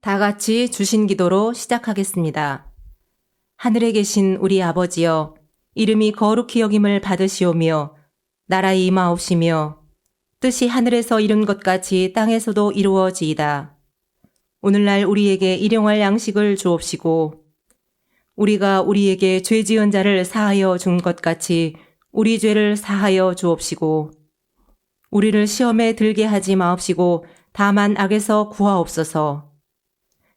다 같이 주신 기도로 시작하겠습니다. 하늘에 계신 우리 아버지여, 이름이 거룩히 여김을 받으시오며 나라의 임하옵시며 뜻이 하늘에서 이룬 것 같이 땅에서도 이루어지이다. 오늘날 우리에게 일용할 양식을 주옵시고 우리가 우리에게 죄 지은 자를 사하여 준 것 같이 우리 죄를 사하여 주옵시고 우리를 시험에 들게 하지 마옵시고 다만 악에서 구하옵소서.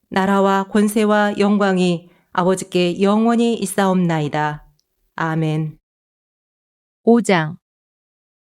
나라와 권세와 영광이 아버지께 영원히 있사옵나이다. 아멘. 5장.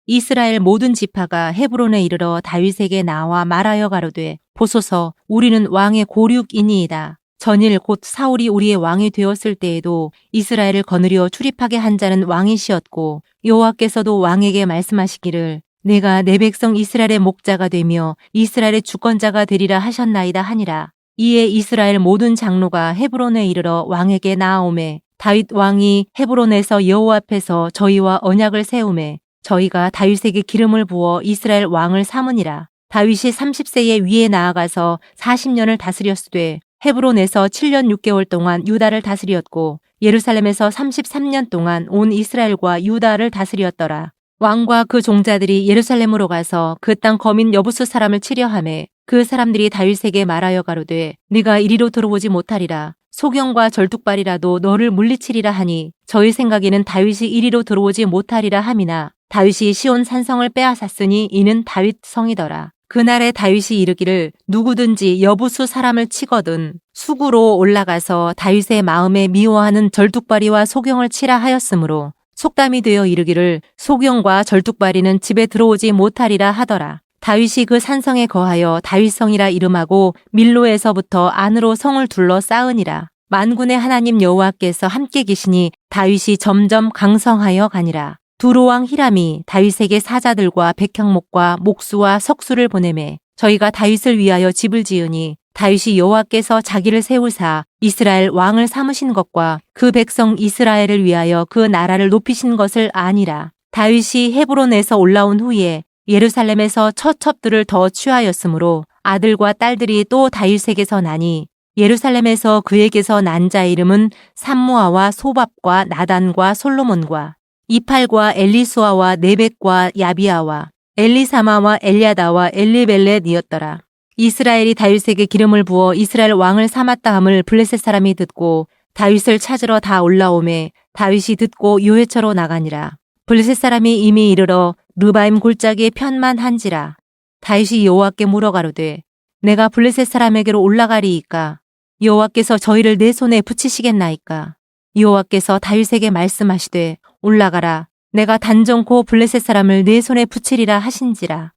이스라엘 모든 지파가 헤브론에 이르러 다윗에게 나와 말하여 가로되 보소서 우리는 왕의 고륙이니이다. 전일 곧 사울이 우리의 왕이 되었을 때에도 이스라엘을 거느려 출입하게 한 자는 왕이시었고 여호와께서도 왕에게 말씀하시기를 내가 내 백성 이스라엘의 목자가 되며 이스라엘의 주권자가 되리라 하셨나이다 하니라. 이에 이스라엘 모든 장로가 헤브론에 이르러 왕에게 나아오매 다윗 왕이 헤브론에서 여호와 앞에서 저희와 언약을 세우매 저희가 다윗에게 기름을 부어 이스라엘 왕을 삼으니라. 다윗이 30세에 위에 나아가서 40년을 다스렸으되 헤브론에서 7년 6개월 동안 유다를 다스렸고 예루살렘에서 33년 동안 온 이스라엘과 유다를 다스렸더라. 왕과 그 종자들이 예루살렘으로 가서 그 땅 거민 여부수 사람을 치려하매 그 사람들이 다윗에게 말하여 가로되 네가 이리로 들어오지 못하리라. 소경과 절뚝발이라도 너를 물리치리라 하니 저희 생각에는 다윗이 이리로 들어오지 못하리라 함이나 다윗이 시온 산성을 빼앗았으니 이는 다윗 성이더라. 그날에 다윗이 이르기를 누구든지 여부수 사람을 치거든 수구로 올라가서 다윗의 마음에 미워하는 절뚝발이와 소경을 치라 하였으므로 속담이 되어 이르기를 소경과 절뚝발이는 집에 들어오지 못하리라 하더라. 다윗이 그 산성에 거하여 다윗성이라 이름하고 밀로에서부터 안으로 성을 둘러 쌓으니라. 만군의 하나님 여호와께서 함께 계시니 다윗이 점점 강성하여 가니라. 두로왕 히람이 다윗에게 사자들과 백향목과 목수와 석수를 보내매 저희가 다윗을 위하여 집을 지으니 다윗이 여호와께서 자기를 세우사 이스라엘 왕을 삼으신 것과 그 백성 이스라엘을 위하여 그 나라를 높이신 것을 아니라. 다윗이 헤브론에서 올라온 후에 예루살렘에서 처첩들을 더 취하였으므로 아들과 딸들이 또 다윗에게서 나니 예루살렘에서 그에게서 난 자 이름은 삼무아와 소밥과 나단과 솔로몬과 이팔과 엘리수아와 네벡과 야비아와 엘리사마와 엘야다와 엘리벨렛이었더라. 이스라엘이 다윗에게 기름을 부어 이스라엘 왕을 삼았다 함을 블레셋 사람이 듣고 다윗을 찾으러 다 올라오매 다윗이 듣고 요회처로 나가니라. 블레셋 사람이 이미 이르러 르바임 골짜기에 편만한지라. 다윗이 여호와께 물어 가로되 내가 블레셋 사람에게로 올라가리이까 여호와께서 저희를 내 손에 붙이시겠나이까. 여호와께서 다윗에게 말씀하시되 올라가라. 내가 단정코 블레셋 사람을 내 손에 붙이리라 하신지라.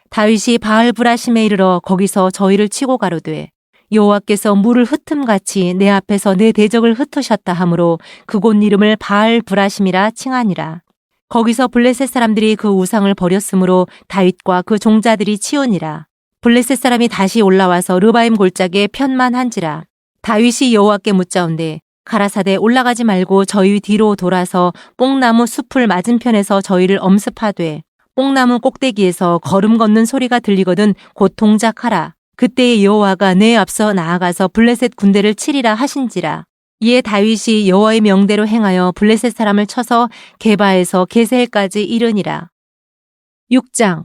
다윗이 바알브라심에 이르러 거기서 저희를 치고 가로되 여호와께서 물을 흩음같이 내 앞에서 내 대적을 흩으셨다 하므로 그곳 이름을 바알브라심이라 칭하니라. 거기서 블레셋 사람들이 그 우상을 버렸으므로 다윗과 그 종자들이 치우니라. 블레셋 사람이 다시 올라와서 르바임 골짜기에 편만한지라. 다윗이 여호와께 묻자온데 가라사대 올라가지 말고 저희 뒤로 돌아서 뽕나무 숲을 맞은편에서 저희를 엄습하되 뽕나무 꼭대기에서 걸음 걷는 소리가 들리거든 곧 동작하라. 그때에 여호와가 내 앞서 나아가서 블레셋 군대를 치리라 하신지라. 이에 다윗이 여호와의 명대로 행하여 블레셋 사람을 쳐서 게바에서 게셀까지 이르니라. 6장.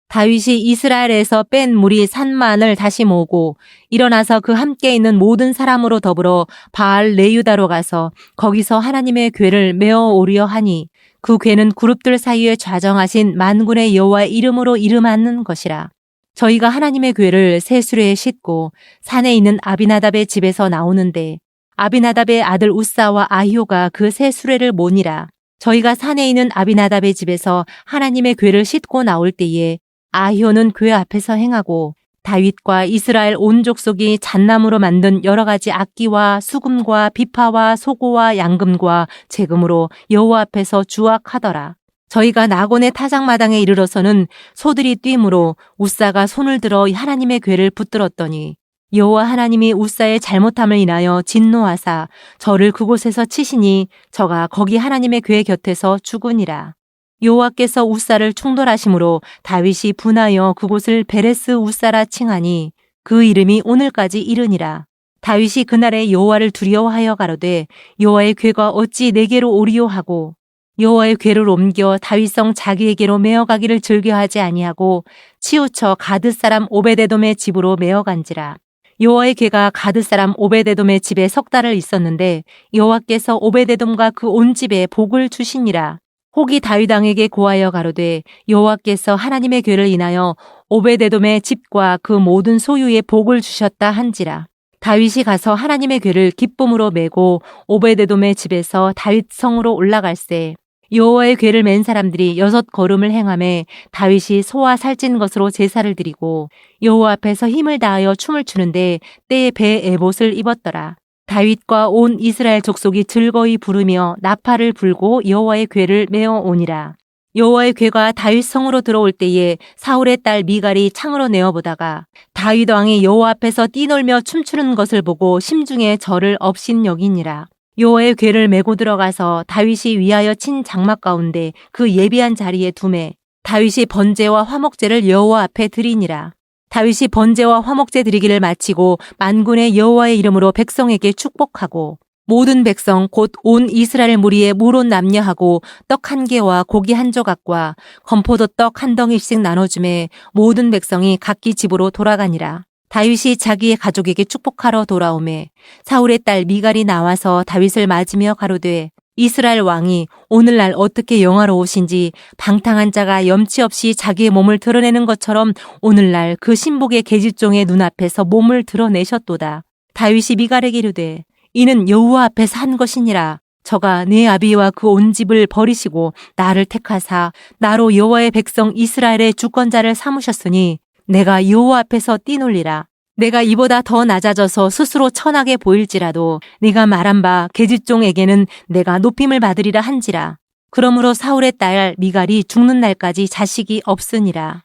다윗이 이스라엘에서 뺀 무리 3만을 다시 모으고 일어나서 그 함께 있는 모든 사람으로 더불어 바알 레유다로 가서 거기서 하나님의 궤를 메어 오려 하니 그 궤는 그룹들 사이에 좌정하신 만군의 여호와의 이름으로 이름하는 것이라. 저희가 하나님의 궤를 새 수레에 싣고 산에 있는 아비나답의 집에서 나오는데 아비나답의 아들 우사와 아히오가 그 새 수레를 모니라. 저희가 산에 있는 아비나답의 집에서 하나님의 궤를 싣고 나올 때에 아히오는 궤 앞에서 행하고 다윗과 이스라엘 온 족속이 잣나무로 만든 여러 가지 악기와 수금과 비파와 소고와 양금과 제금으로 여호와 앞에서 주악하더라. 저희가 나곤의 타작마당에 이르러서는 소들이 뛰므로 우사가 손을 들어 하나님의 궤를 붙들었더니 여호와 하나님이 우사의 잘못함을 인하여 진노하사 저를 그곳에서 치시니 저가 거기 하나님의 궤 곁에서 죽으니라. 여호와께서 우사를 충돌하심으로 다윗이 분하여 그곳을 베레스 우사라 칭하니 그 이름이 오늘까지 이르니라. 다윗이 그날에 여호와를 두려워하여 가로되 여호와의 궤가 어찌 내게로 오리요 하고 여호와의 궤를 옮겨 다윗성 자기에게로 메어가기를 즐겨하지 아니하고 치우쳐 가드 사람 오베데돔의 집으로 메어간지라. 여호와의 궤가 가드 사람 오베데돔의 집에 석 달을 있었는데 여호와께서 오베데돔과 그 온 집에 복을 주시니라. 혹이 다윗 왕에게 고하여 가로되 여호와께서 하나님의 궤를 인하여 오베데돔의 집과 그 모든 소유에 복을 주셨다 한지라. 다윗이 가서 하나님의 궤를 기쁨으로 메고 오베데돔의 집에서 다윗 성으로 올라갈새 여호와의 궤를 맨 사람들이 6걸음을 행하매 다윗이 소와 살찐 것으로 제사를 드리고 여호와 앞에서 힘을 다하여 춤을 추는데 때에 배 에봇을 입었더라. 다윗과 온 이스라엘 족속이 즐거이 부르며 나팔을 불고 여호와의 궤를 메어 오니라. 여호와의 궤가 다윗 성으로 들어올 때에 사울의 딸 미갈이 창으로 내어보다가 다윗 왕이 여호와 앞에서 뛰놀며 춤추는 것을 보고 심중에 저를 업신여기니라. 여호와의 궤를 메고 들어가서 다윗이 위하여 친 장막 가운데 그 예비한 자리에 두매 다윗이 번제와 화목제를 여호와 앞에 드리니라. 다윗이 번제와 화목제 드리기를 마치고 만군의 여호와의 이름으로 백성에게 축복하고 모든 백성 곧 온 이스라엘 무리에 물온 남녀하고 떡 1개와 고기 1조각과 건포도 떡 1덩이씩 나눠주매 모든 백성이 각기 집으로 돌아가니라. 다윗이 자기의 가족에게 축복하러 돌아오매 사울의 딸 미갈이 나와서 다윗을 맞으며 가로되 이스라엘 왕이 오늘날 어떻게 영화로우신지 방탕한 자가 염치 없이 자기의 몸을 드러내는 것처럼 오늘날 그 신복의 계집종의 눈앞에서 몸을 드러내셨도다. 다윗이 미갈에게 이르되 이는 여호와 앞에서 한 것이니라. 저가 내 아비와 그 온 집을 버리시고 나를 택하사 나로 여호와의 백성 이스라엘의 주권자를 삼으셨으니 내가 여호와 앞에서 뛰놀리라. 내가 이보다 더 낮아져서 스스로 천하게 보일지라도 네가 말한 바 계집종에게는 내가 높임을 받으리라 한지라. 그러므로 사울의 딸 미갈이 죽는 날까지 자식이 없으니라.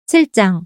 7장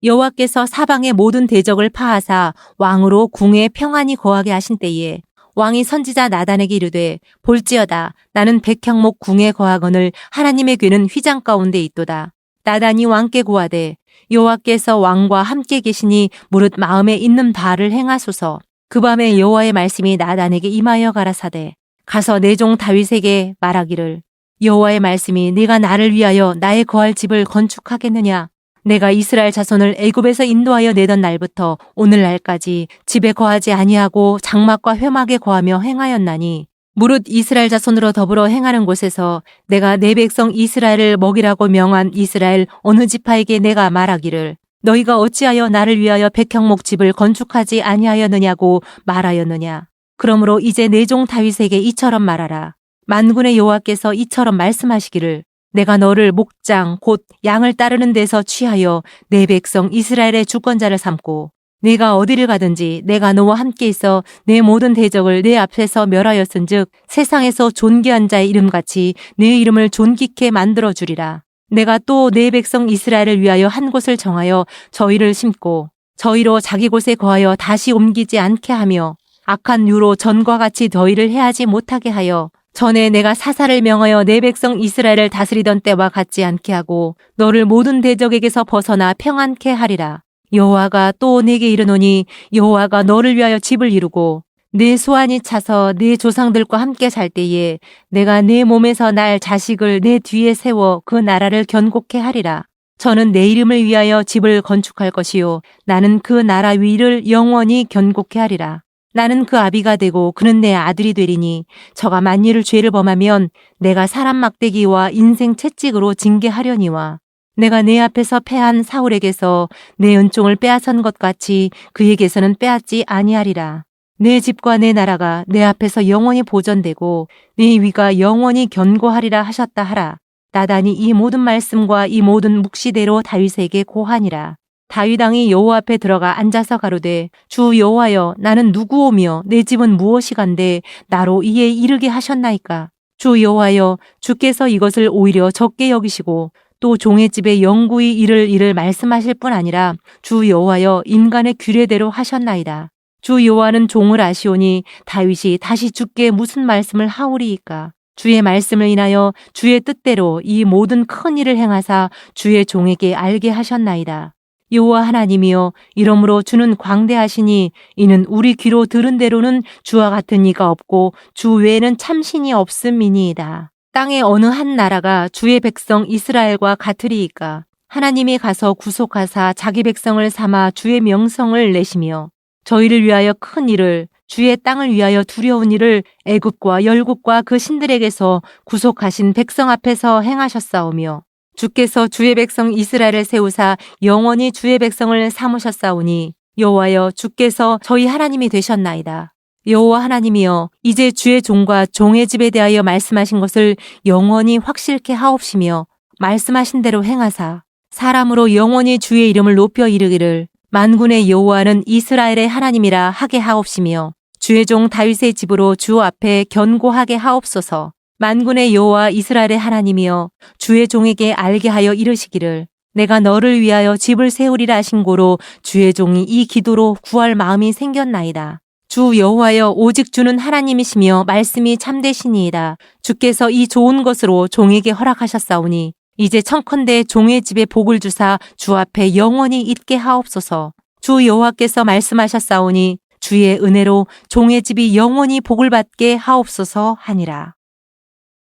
여호와께서 사방의 모든 대적을 파하사 왕으로 궁에 평안히 거하게 하신 때에 왕이 선지자 나단에게 이르되 볼지어다 나는 백향목 궁에 거하거늘 하나님의 궤는 휘장 가운데 있도다. 나단이 왕께 고하되 여호와께서 왕과 함께 계시니 무릇 마음에 있는 바를 행하소서. 그 밤에 여호와의 말씀이 나단에게 임하여 가라사대 가서 내 종 다윗에게 말하기를 여호와의 말씀이 네가 나를 위하여 나의 거할 집을 건축하겠느냐. 내가 이스라엘 자손을 애굽에서 인도하여 내던 날부터 오늘날까지 집에 거하지 아니하고 장막과 회막에 거하며 행하였나니 무릇 이스라엘 자손으로 더불어 행하는 곳에서 내가 내 백성 이스라엘을 먹이라고 명한 이스라엘 어느 지파에게 내가 말하기를 너희가 어찌하여 나를 위하여 백향목 집을 건축하지 아니하였느냐고 말하였느냐. 그러므로 이제 내 종 다윗에게 이처럼 말하라. 만군의 여호와께서 이처럼 말씀하시기를 내가 너를 목장 곧 양을 따르는 데서 취하여 내 백성 이스라엘의 주권자를 삼고 네가 어디를 가든지 내가 너와 함께 있어 내 모든 대적을 내 앞에서 멸하였은즉 세상에서 존귀한 자의 이름같이 내 이름을 존귀케 만들어 주리라. 내가 또 내 백성 이스라엘을 위하여 한 곳을 정하여 저희를 심고 저희로 자기 곳에 거하여 다시 옮기지 않게 하며 악한 유로 전과 같이 너희를 해하지 못하게 하여 전에 내가 사사를 명하여 내 백성 이스라엘을 다스리던 때와 같지 않게 하고 너를 모든 대적에게서 벗어나 평안케 하리라. 여호와가 또 내게 이르노니 여호와가 너를 위하여 집을 이루고 내 소환이 차서 내 조상들과 함께 살 때에 내가 내 몸에서 날 자식을 내 뒤에 세워 그 나라를 견고케 하리라. 저는 내 이름을 위하여 집을 건축할 것이요 나는 그 나라 위를 영원히 견고케 하리라. 나는 그 아비가 되고 그는 내 아들이 되리니 저가 만일 죄를 범하면 내가 사람 막대기와 인생 채찍으로 징계하려니와 내가 내 앞에서 패한 사울에게서 내 은총을 빼앗은 것 같이 그에게서는 빼앗지 아니하리라. 내 집과 내 나라가 내 앞에서 영원히 보존되고 네 위가 영원히 견고하리라 하셨다 하라. 나단이 이 모든 말씀과 이 모든 묵시대로 다윗에게 고하니라. 다윗 왕이 여호와 앞에 들어가 앉아서 가로되 주 여호와여 나는 누구오며 내 집은 무엇이간데 나로 이에 이르게 하셨나이까. 주 여호와여 주께서 이것을 오히려 적게 여기시고 또 종의 집에 영구히 이를 일을 말씀하실 뿐 아니라 주 여호와여 인간의 규례대로 하셨나이다. 주 여호와는 종을 아시오니 다윗이 다시 주께 무슨 말씀을 하오리이까. 주의 말씀을 인하여 주의 뜻대로 이 모든 큰 일을 행하사 주의 종에게 알게 하셨나이다. 여호와 하나님이여, 이러므로 주는 광대하시니 이는 우리 귀로 들은 대로는 주와 같은 이가 없고 주 외에는 참신이 없음이니이다. 땅의 어느 한 나라가 주의 백성 이스라엘과 같으리이까? 하나님이 가서 구속하사 자기 백성을 삼아 주의 명성을 내시며 저희를 위하여 큰 일을, 주의 땅을 위하여 두려운 일을 애굽과 열국과 그 신들에게서 구속하신 백성 앞에서 행하셨사오며 주께서 주의 백성 이스라엘을 세우사 영원히 주의 백성을 삼으셨사오니 여호와여, 주께서 저희 하나님이 되셨나이다. 여호와 하나님이여, 이제 주의 종과 종의 집에 대하여 말씀하신 것을 영원히 확실케 하옵시며 말씀하신 대로 행하사 사람으로 영원히 주의 이름을 높여 이르기를 만군의 여호와는 이스라엘의 하나님이라 하게 하옵시며 주의 종 다윗의 집으로 주 앞에 견고하게 하옵소서. 만군의 여호와 이스라엘의 하나님이여, 주의 종에게 알게 하여 이르시기를 내가 너를 위하여 집을 세우리라 하신 고로 주의 종이 이 기도로 구할 마음이 생겼나이다. 주 여호와여, 오직 주는 하나님이시며 말씀이 참되시니이다. 주께서 이 좋은 것으로 종에게 허락하셨사오니 이제 청컨대 종의 집에 복을 주사 주 앞에 영원히 있게 하옵소서. 주 여호와께서 말씀하셨사오니 주의 은혜로 종의 집이 영원히 복을 받게 하옵소서 하니라.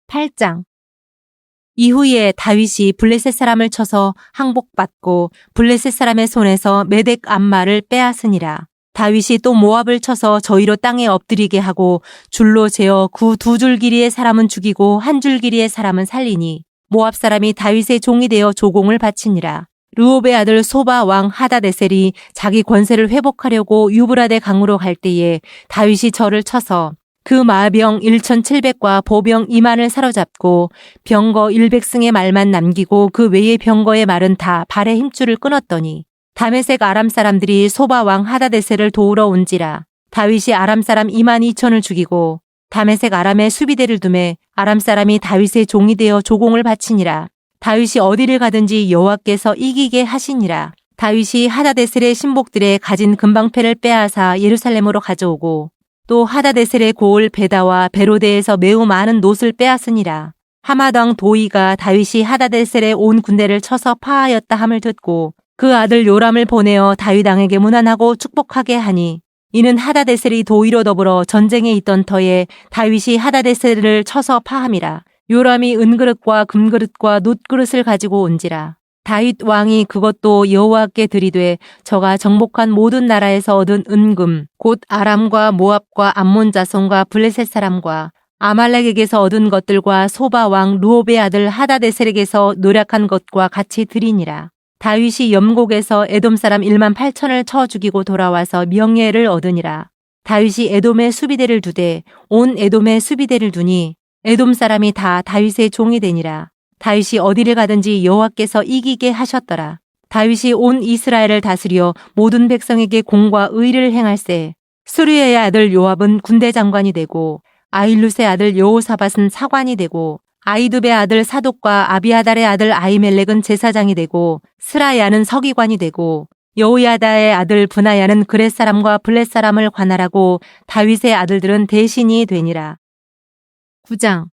8장. 이후에 다윗이 블레셋 사람을 쳐서 항복받고 블레셋 사람의 손에서 메덱 암마를 빼앗으니라. 다윗이 또 모압을 쳐서 저희로 땅에 엎드리게 하고 줄로 재어 그 두 줄 길이의 사람은 죽이고 한 줄 길이의 사람은 살리니 모압 사람이 다윗의 종이 되어 조공을 바치니라. 르홉의 아들 소바 왕 하다데셀이 자기 권세를 회복하려고 유브라데 강으로 갈 때에 다윗이 저를 쳐서 그 마병 1,700과 보병 2만을 사로잡고 병거 100승의 말만 남기고 그 외의 병거의 말은 다 발의 힘줄을 끊었더니 다메섹 아람 사람들이 소바 왕 하다데셀을 도우러 온지라. 다윗이 아람 사람 2만 2천을 죽이고 다메섹 아람에 수비대를 두매 아람 사람이 다윗의 종이 되어 조공을 바치니라. 다윗이 어디를 가든지 여호와께서 이기게 하시니라. 다윗이 하다데셀의 신복들의 가진 금방패를 빼앗아 예루살렘으로 가져오고 또 하다데셀의 고을 베다와 베로데에서 매우 많은 놋을 빼앗으니라. 하맛 왕 도이가 다윗이 하다데셀의 온 군대를 쳐서 파하였다 함을 듣고 그 아들 요람을 보내어 다윗 왕에게 문안하고 축복하게 하니 이는 하다데셀이 도이로 더불어 전쟁에 있던 터에 다윗이 하다데셀을 쳐서 파함이라. 요람이 은그릇과 금그릇과 놋그릇을 가지고 온지라. 다윗 왕이 그것도 여호와께 드리되 저가 정복한 모든 나라에서 얻은 은금 곧 아람과 모압과 암몬 자손과 블레셋 사람과 아말렉에게서 얻은 것들과 소바 왕 르홉의 아들 하다데셀에게서 노력한 것과 같이 드리니라. 다윗이 염곡에서 에돔 사람 1만 8천을 쳐 죽이고 돌아와서 명예를 얻으니라. 다윗이 에돔에 수비대를 두되 온 에돔에 수비대를 두니 에돔 사람이 다 다윗의 종이 되니라. 다윗이 어디를 가든지 여호와께서 이기게 하셨더라. 다윗이 온 이스라엘을 다스려 모든 백성에게 공과 의를 행할세. 스루야의 아들 요압은 군대 장관이 되고 아힐룻의 아들 여호사밧은 사관이 되고 아이두베의 아들 사독과 아비아달의 아들 아히멜렉은 제사장이 되고 스라야는 서기관이 되고 여호야다의 아들 브나야는 그렛 사람과 블렛 사람을 관할하고 다윗의 아들들은 대신이 되니라. 9장.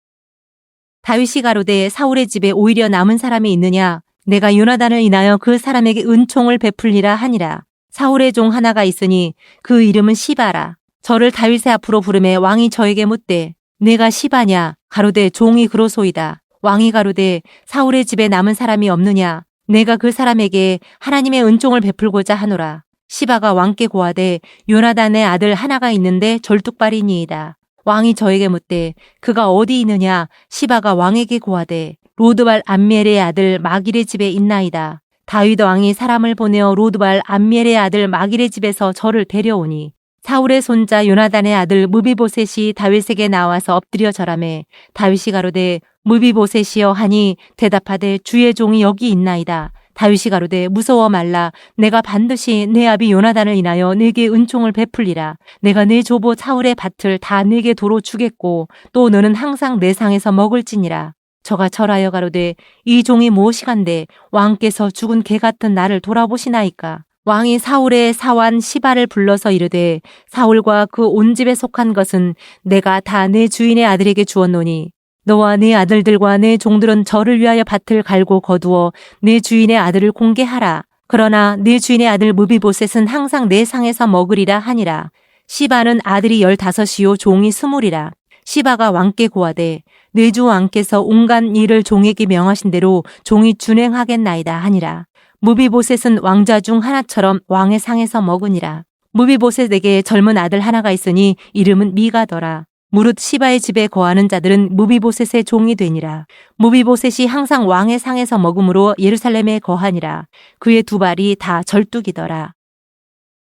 다윗이 가로되 사울의 집에 오히려 남은 사람이 있느냐? 내가 요나단을 인하여 그 사람에게 은총을 베풀리라 하니라. 사울의 종 하나가 있으니 그 이름은 시바라. 저를 다윗의 앞으로 부르매 왕이 저에게 묻되 내가 시바냐? 가로되 종이 그로소이다. 왕이 가로되 사울의 집에 남은 사람이 없느냐? 내가 그 사람에게 하나님의 은총을 베풀고자 하노라. 시바가 왕께 고하되 요나단의 아들 하나가 있는데 절뚝발이니이다. 왕이 저에게 묻되 그가 어디 있느냐? 시바가 왕에게 고하되 로드발 암멜의 아들 마길의 집에 있나이다. 다윗 왕이 사람을 보내어 로드발 암멜의 아들 마길의 집에서 저를 데려오니 사울의 손자 요나단의 아들 무비보셋이 다윗에게 나와서 엎드려 절하매 다윗이 가로되 무비보셋이여 하니 대답하되 주의 종이 여기 있나이다. 다윗이 가로되 무서워 말라. 내가 반드시 내 아비 요나단을 인하여 네게 은총을 베풀리라. 내가 네 조보 사울의 밭을 다 네게 도로 주겠고 또 너는 항상 내 상에서 먹을지니라. 저가 절하여 가로되 이 종이 무엇이간데 왕께서 죽은 개 같은 나를 돌아보시나이까. 왕이 사울의 사환 시바를 불러서 이르되 사울과 그 온 집에 속한 것은 내가 다 내 주인의 아들에게 주었노니 너와 네 아들들과 내 종들은 저를 위하여 밭을 갈고 거두어 내 주인의 아들을 공개하라. 그러나 네 주인의 아들 무비보셋은 항상 내 상에서 먹으리라 하니라. 시바는 아들이 15이요 종이 20이라. 시바가 왕께 고하되 내 주 왕께서 온갖 일을 종에게 명하신 대로 종이 준행하겠나이다 하니라. 무비보셋은 왕자 중 하나처럼 왕의 상에서 먹으니라. 무비보셋에게 젊은 아들 하나가 있으니 이름은 미가더라. 무릇 시바의 집에 거하는 자들은 무비보셋의 종이 되니라. 무비보셋이 항상 왕의 상에서 먹음으로 예루살렘에 거하니라. 그의 두 발이 다 절뚝이더라.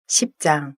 10장.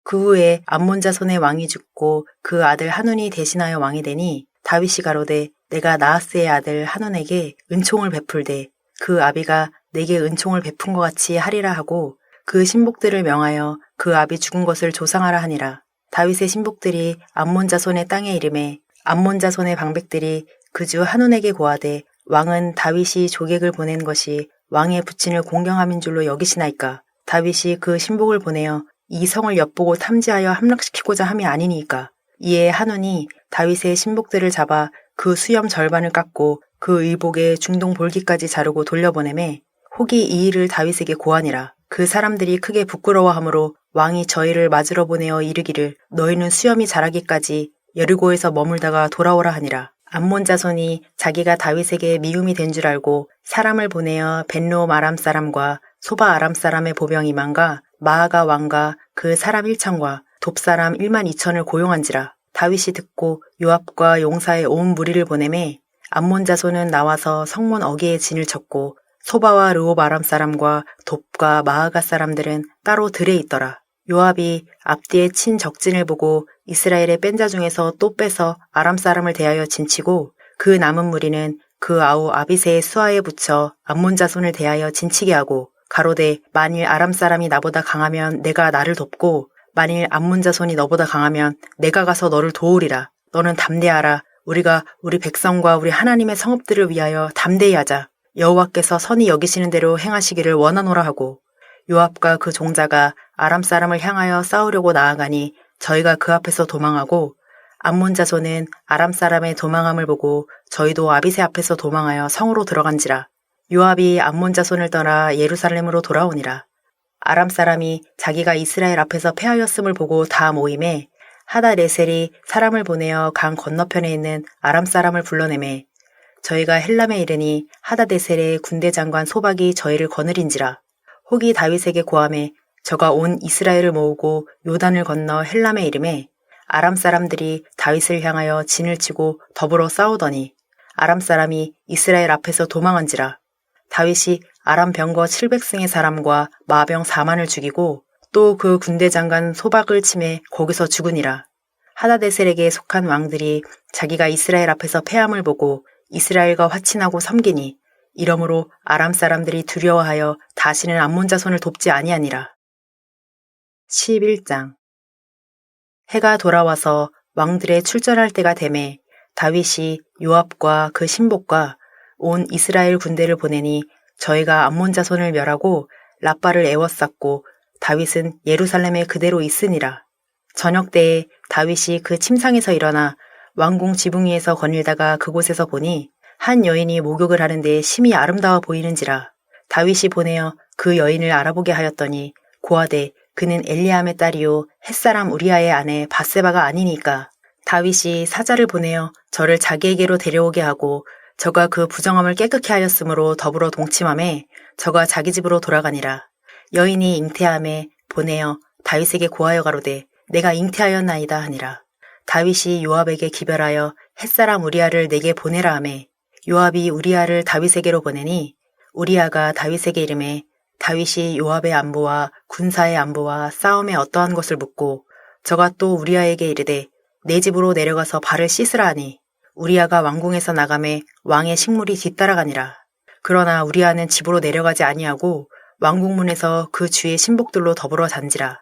그 후에 암몬 자손의 왕이 죽고 그 아들 한운이 대신하여 왕이 되니 다윗이 가로되 내가 나하스의 아들 한운에게 은총을 베풀되 그 아비가 내게 은총을 베푼 것 같이 하리라 하고 그 신복들을 명하여 그 아비 죽은 것을 조상하라 하니라. 다윗의 신복들이 암몬 자손의 땅에 이름에 암몬 자손의 방백들이 그 주 한운에게 고하되 왕은 다윗이 조객을 보낸 것이 왕의 부친을 공경함인 줄로 여기시나이까. 다윗이 그 신복을 보내어 이 성을 엿보고 탐지하여 함락시키고자 함이 아니니까. 이에 한운이 다윗의 신복들을 잡아 그 수염 절반을 깎고 그 의복의 중동 볼기까지 자르고 돌려보내매 혹이 이 일을 다윗에게 고하니라. 그 사람들이 크게 부끄러워하므로 왕이 저희를 맞으러 보내어 이르기를 너희는 수염이 자라기까지 여리고에서 머물다가 돌아오라 하니라. 암몬 자손이 자기가 다윗에게 미움이 된 줄 알고 사람을 보내어 벤로 아람 사람과 소바 아람 사람의 보병 2만과 마아가 왕과 그 사람 1천과 돕사람 1만 2천을 고용한지라. 다윗이 듣고 요압과 용사의 온 무리를 보내매 암몬 자손은 나와서 성문 어귀에 진을 쳤고 소바와 르홉 아람 사람과 돕과 마아가 사람들은 따로 들에 있더라. 요압이 앞뒤에 친 적진을 보고 이스라엘의 뺀 자 중에서 또 빼서 아람 사람을 대하여 진치고 그 남은 무리는 그 아우 아비새의 수하에 붙여 암몬 자손을 대하여 진치게 하고 가로되 만일 아람 사람이 나보다 강하면 내가 나를 돕고 만일 암몬 자손이 너보다 강하면 내가 가서 너를 도우리라. 너는 담대하라. 우리가 우리 백성과 우리 하나님의 성읍들을 위하여 담대히 하자. 여호와께서 선히 여기시는 대로 행하시기를 원하노라 하고 요압과 그 종자가 아람 사람을 향하여 싸우려고 나아가니 저희가 그 앞에서 도망하고 암몬 자손은 아람 사람의 도망함을 보고 저희도 아비새 앞에서 도망하여 성으로 들어간지라. 요압이 암몬 자손을 떠나 예루살렘으로 돌아오니라. 아람 사람이 자기가 이스라엘 앞에서 패하였음을 보고 다 모임에 하다레셀이 사람을 보내어 강 건너편에 있는 아람 사람을 불러내매 저희가 헬람에 이르니 하다데셀의 군대 장관 소박이 저희를 거느린지라. 혹이 다윗에게 고하매 저가 온 이스라엘을 모으고 요단을 건너 헬람에 이르매 아람 사람들이 다윗을 향하여 진을 치고 더불어 싸우더니 아람 사람이 이스라엘 앞에서 도망한지라. 다윗이 아람 병거 700승의 사람과 마병 4만을 죽이고 또 그 군대 장관 소박을 치매 거기서 죽으니라. 하다데셀에게 속한 왕들이 자기가 이스라엘 앞에서 패함을 보고 이스라엘과 화친하고 섬기니 이러므로 아람 사람들이 두려워하여 다시는 암몬 자손을 돕지 아니하니라. 11장. 해가 돌아와서 왕들의 출전할 때가 되매 다윗이 요압과 그 신복과 온 이스라엘 군대를 보내니 저희가 암몬 자손을 멸하고 라빠를 에워쌌고 다윗은 예루살렘에 그대로 있으니라. 저녁 때에 다윗이 그 침상에서 일어나 왕궁 지붕 위에서 거닐다가 그곳에서 보니 한 여인이 목욕을 하는데 심히 아름다워 보이는지라. 다윗이 보내어 그 여인을 알아보게 하였더니 고하되 그는 엘리암의 딸이요 햇사람 우리아의 아내 바세바가 아니니까. 다윗이 사자를 보내어 저를 자기에게로 데려오게 하고 저가 그 부정함을 깨끗게 하였으므로 더불어 동침함에 저가 자기 집으로 돌아가니라. 여인이 잉태함에 보내어 다윗에게 고하여 가로되 내가 잉태하였나이다 하니라. 다윗이 요압에게 기별하여 햇사람 우리아를 내게 보내라 하매 요압이 우리아를 다윗에게로 보내니 우리아가 다윗에게 이르매 다윗이 요압의 안보와 군사의 안보와 싸움에 어떠한 것을 묻고 저가 또 우리아에게 이르되 내 집으로 내려가서 발을 씻으라 하니 우리아가 왕궁에서 나가매 왕의 식물이 뒤따라가니라. 그러나 우리아는 집으로 내려가지 아니하고 왕궁문에서 그 주의 신복들로 더불어 잔지라.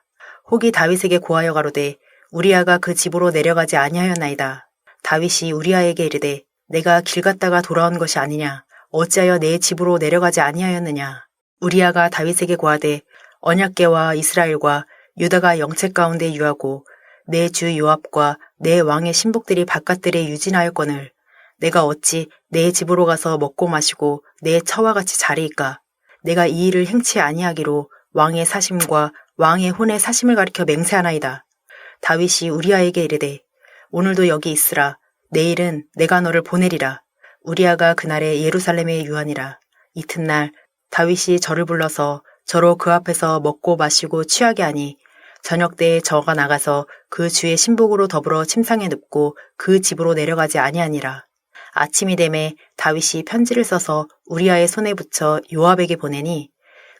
혹이 다윗에게 고하여 가로되 우리아가 그 집으로 내려가지 아니하였나이다. 다윗이 우리아에게 이르되 내가 길 갔다가 돌아온 것이 아니냐. 어찌하여 내 집으로 내려가지 아니하였느냐. 우리아가 다윗에게 고하되 언약궤와 이스라엘과 유다가 영책 가운데 유하고 내 주 요압과 내 왕의 신복들이 바깥들에 유진하였거늘 내가 어찌 내 집으로 가서 먹고 마시고 내 처와 같이 자리이까. 내가 이 일을 행치 아니하기로 왕의 사심과 왕의 혼의 사심을 가리켜 맹세하나이다. 다윗이 우리아에게 이르되 오늘도 여기 있으라. 내일은 내가 너를 보내리라. 우리아가 그날에 예루살렘에 유하니라. 이튿날 다윗이 저를 불러서 저로 그 앞에서 먹고 마시고 취하게 하니 저녁 때에 저가 나가서 그 주의 신복으로 더불어 침상에 눕고 그 집으로 내려가지 아니하니라. 아침이 되매 다윗이 편지를 써서 우리아의 손에 붙여 요압에게 보내니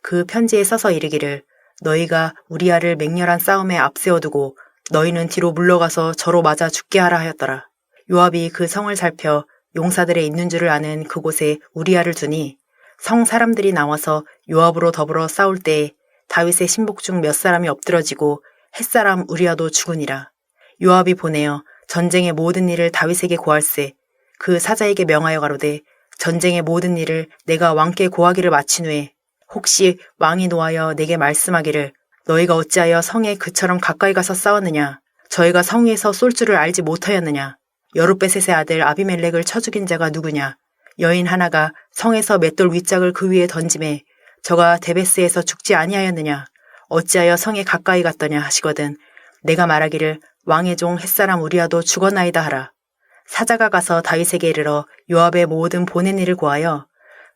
그 편지에 써서 이르기를 너희가 우리아를 맹렬한 싸움에 앞세워두고 너희는 뒤로 물러가서 저로 맞아 죽게 하라 하였더라. 요압이 그 성을 살펴 용사들의 있는 줄을 아는 그곳에 우리아를 두니 성 사람들이 나와서 요압으로 더불어 싸울 때에 다윗의 신복 중 몇 사람이 엎드러지고 햇사람 우리아도 죽으니라. 요압이 보내어 전쟁의 모든 일을 다윗에게 고할세 그 사자에게 명하여 가로되 전쟁의 모든 일을 내가 왕께 고하기를 마친 후에 혹시 왕이 노하여 내게 말씀하기를 너희가 어찌하여 성에 그처럼 가까이 가서 싸웠느냐 저희가 성 위에서 쏠 줄을 알지 못하였느냐 여룻베셋의 아들 아비멜렉을 쳐 죽인 자가 누구냐 여인 하나가 성에서 맷돌 윗짝을 그 위에 던짐에 저가 데베스에서 죽지 아니하였느냐 어찌하여 성에 가까이 갔더냐 하시거든 내가 말하기를 왕의 종 햇사람 우리아도 죽었나이다 하라. 사자가 가서 다윗에게 이르러 요압의 모든 보낸 일을 고하여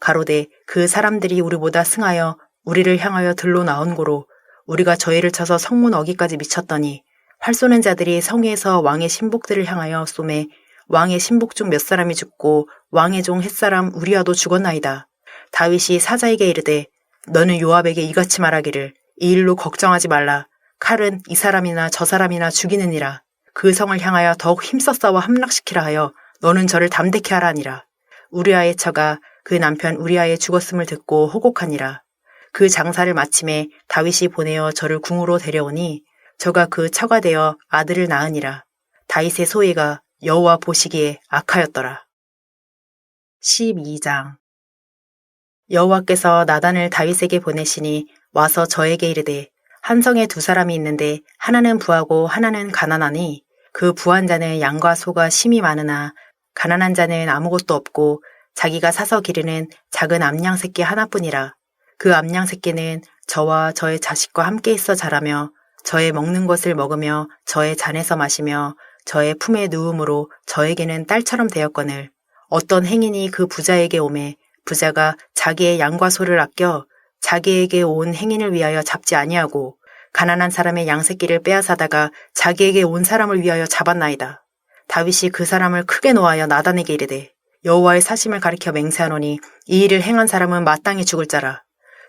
가로되 그 사람들이 우리보다 승하여 우리를 향하여 들로 나온 고로 우리가 저희를 쳐서 성문 어기까지 미쳤더니 활 쏘는 자들이 성에서 왕의 신복들을 향하여 쏘매 왕의 신복 중 몇 사람이 죽고 왕의 종 햇사람 우리아도 죽었나이다. 다윗이 사자에게 이르되 너는 요압에게 이같이 말하기를 이 일로 걱정하지 말라. 칼은 이 사람이나 저 사람이나 죽이느니라. 그 성을 향하여 더욱 힘써 싸워 함락시키라 하여 너는 저를 담대케 하라 하니라. 우리아의 처가 그 남편 우리아의 죽었음을 듣고 호곡하니라. 그 장사를 마침에 다윗이 보내어 저를 궁으로 데려오니 저가 그 처가 되어 아들을 낳으니라. 다윗의 소위가 여호와 보시기에 악하였더라. 12장 여호와께서 나단을 다윗에게 보내시니 와서 저에게 이르되 한 성에 두 사람이 있는데 하나는 부하고 하나는 가난하니 그 부한 자는 양과 소가 심이 많으나 가난한 자는 아무것도 없고 자기가 사서 기르는 작은 암양 새끼 하나뿐이라. 그 암양 새끼는 저와 저의 자식과 함께 있어 자라며 저의 먹는 것을 먹으며 저의 잔에서 마시며 저의 품에 누움으로 저에게는 딸처럼 되었거늘 어떤 행인이 그 부자에게 오매 부자가 자기의 양과 소를 아껴 자기에게 온 행인을 위하여 잡지 아니하고 가난한 사람의 양새끼를 빼앗아다가 자기에게 온 사람을 위하여 잡았나이다. 다윗이 그 사람을 크게 노하여 나단에게 이르되 여호와의 사심을 가리켜 맹세하노니 이 일을 행한 사람은 마땅히 죽을 자라.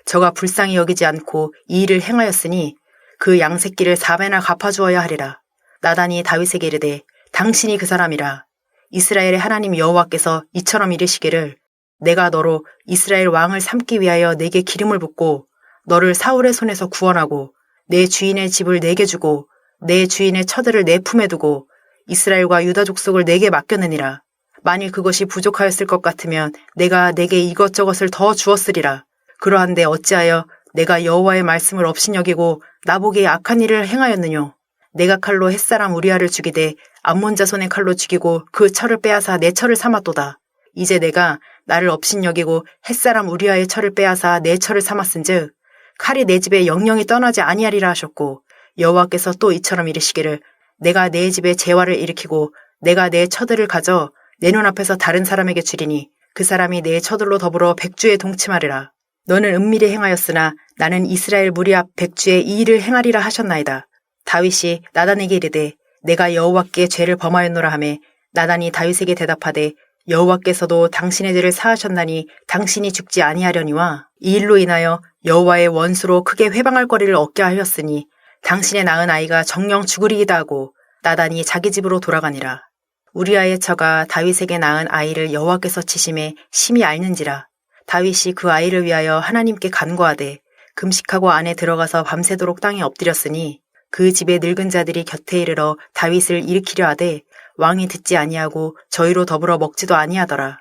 저가 불쌍히 여기지 않고 이 일을 행하였으니 그 양새끼를 4배나 갚아주어야 하리라. 나단이 다윗에게 이르되 당신이 그 사람이라. 이스라엘의 하나님 여호와께서 이처럼 이르시기를 내가 너로 이스라엘 왕을 삼기 위하여 내게 기름을 붓고 너를 사울의 손에서 구원하고 내 주인의 집을 내게 주고 내 주인의 처들을 내 품에 두고 이스라엘과 유다 족속을 내게 맡겼느니라. 만일 그것이 부족하였을 것 같으면 내가 내게 이것저것을 더 주었으리라. 그러한데 어찌하여 내가 여호와의 말씀을 업신여기고 나보기에 악한 일을 행하였느뇨. 내가 칼로 햇사람 우리아를 죽이되 암몬 자손의 칼로 죽이고 그 철을 빼앗아 내 철을 삼았도다. 이제 내가 나를 업신여기고 햇사람 우리아의 철을 빼앗아 내 철을 삼았은즉 칼이 내 집에 영영이 떠나지 아니하리라 하셨고 여호와께서 또 이처럼 이르시기를 내가 내 집에 재화를 일으키고 내가 내 처들을 가져 내 눈앞에서 다른 사람에게 주리니 그 사람이 내 처들로 더불어 백주에 동침하리라. 너는 은밀히 행하였으나 나는 이스라엘 무리 앞 백주에 이 일을 행하리라 하셨나이다. 다윗이 나단에게 이르되 내가 여호와께 죄를 범하였노라 하매 나단이 다윗에게 대답하되 여호와께서도 당신의 죄를 사하셨나니 당신이 죽지 아니하려니와 이 일로 인하여 여호와의 원수로 크게 회방할 거리를 얻게 하였으니 당신의 낳은 아이가 정령 죽으리이다 하고 나단이 자기 집으로 돌아가니라. 우리아의 처가 다윗에게 낳은 아이를 여호와께서 치심에 심히 앓는지라. 다윗이 그 아이를 위하여 하나님께 간구하되 금식하고 안에 들어가서 밤새도록 땅에 엎드렸으니 그 집의 늙은 자들이 곁에 이르러 다윗을 일으키려 하되 왕이 듣지 아니하고 저희로 더불어 먹지도 아니하더라.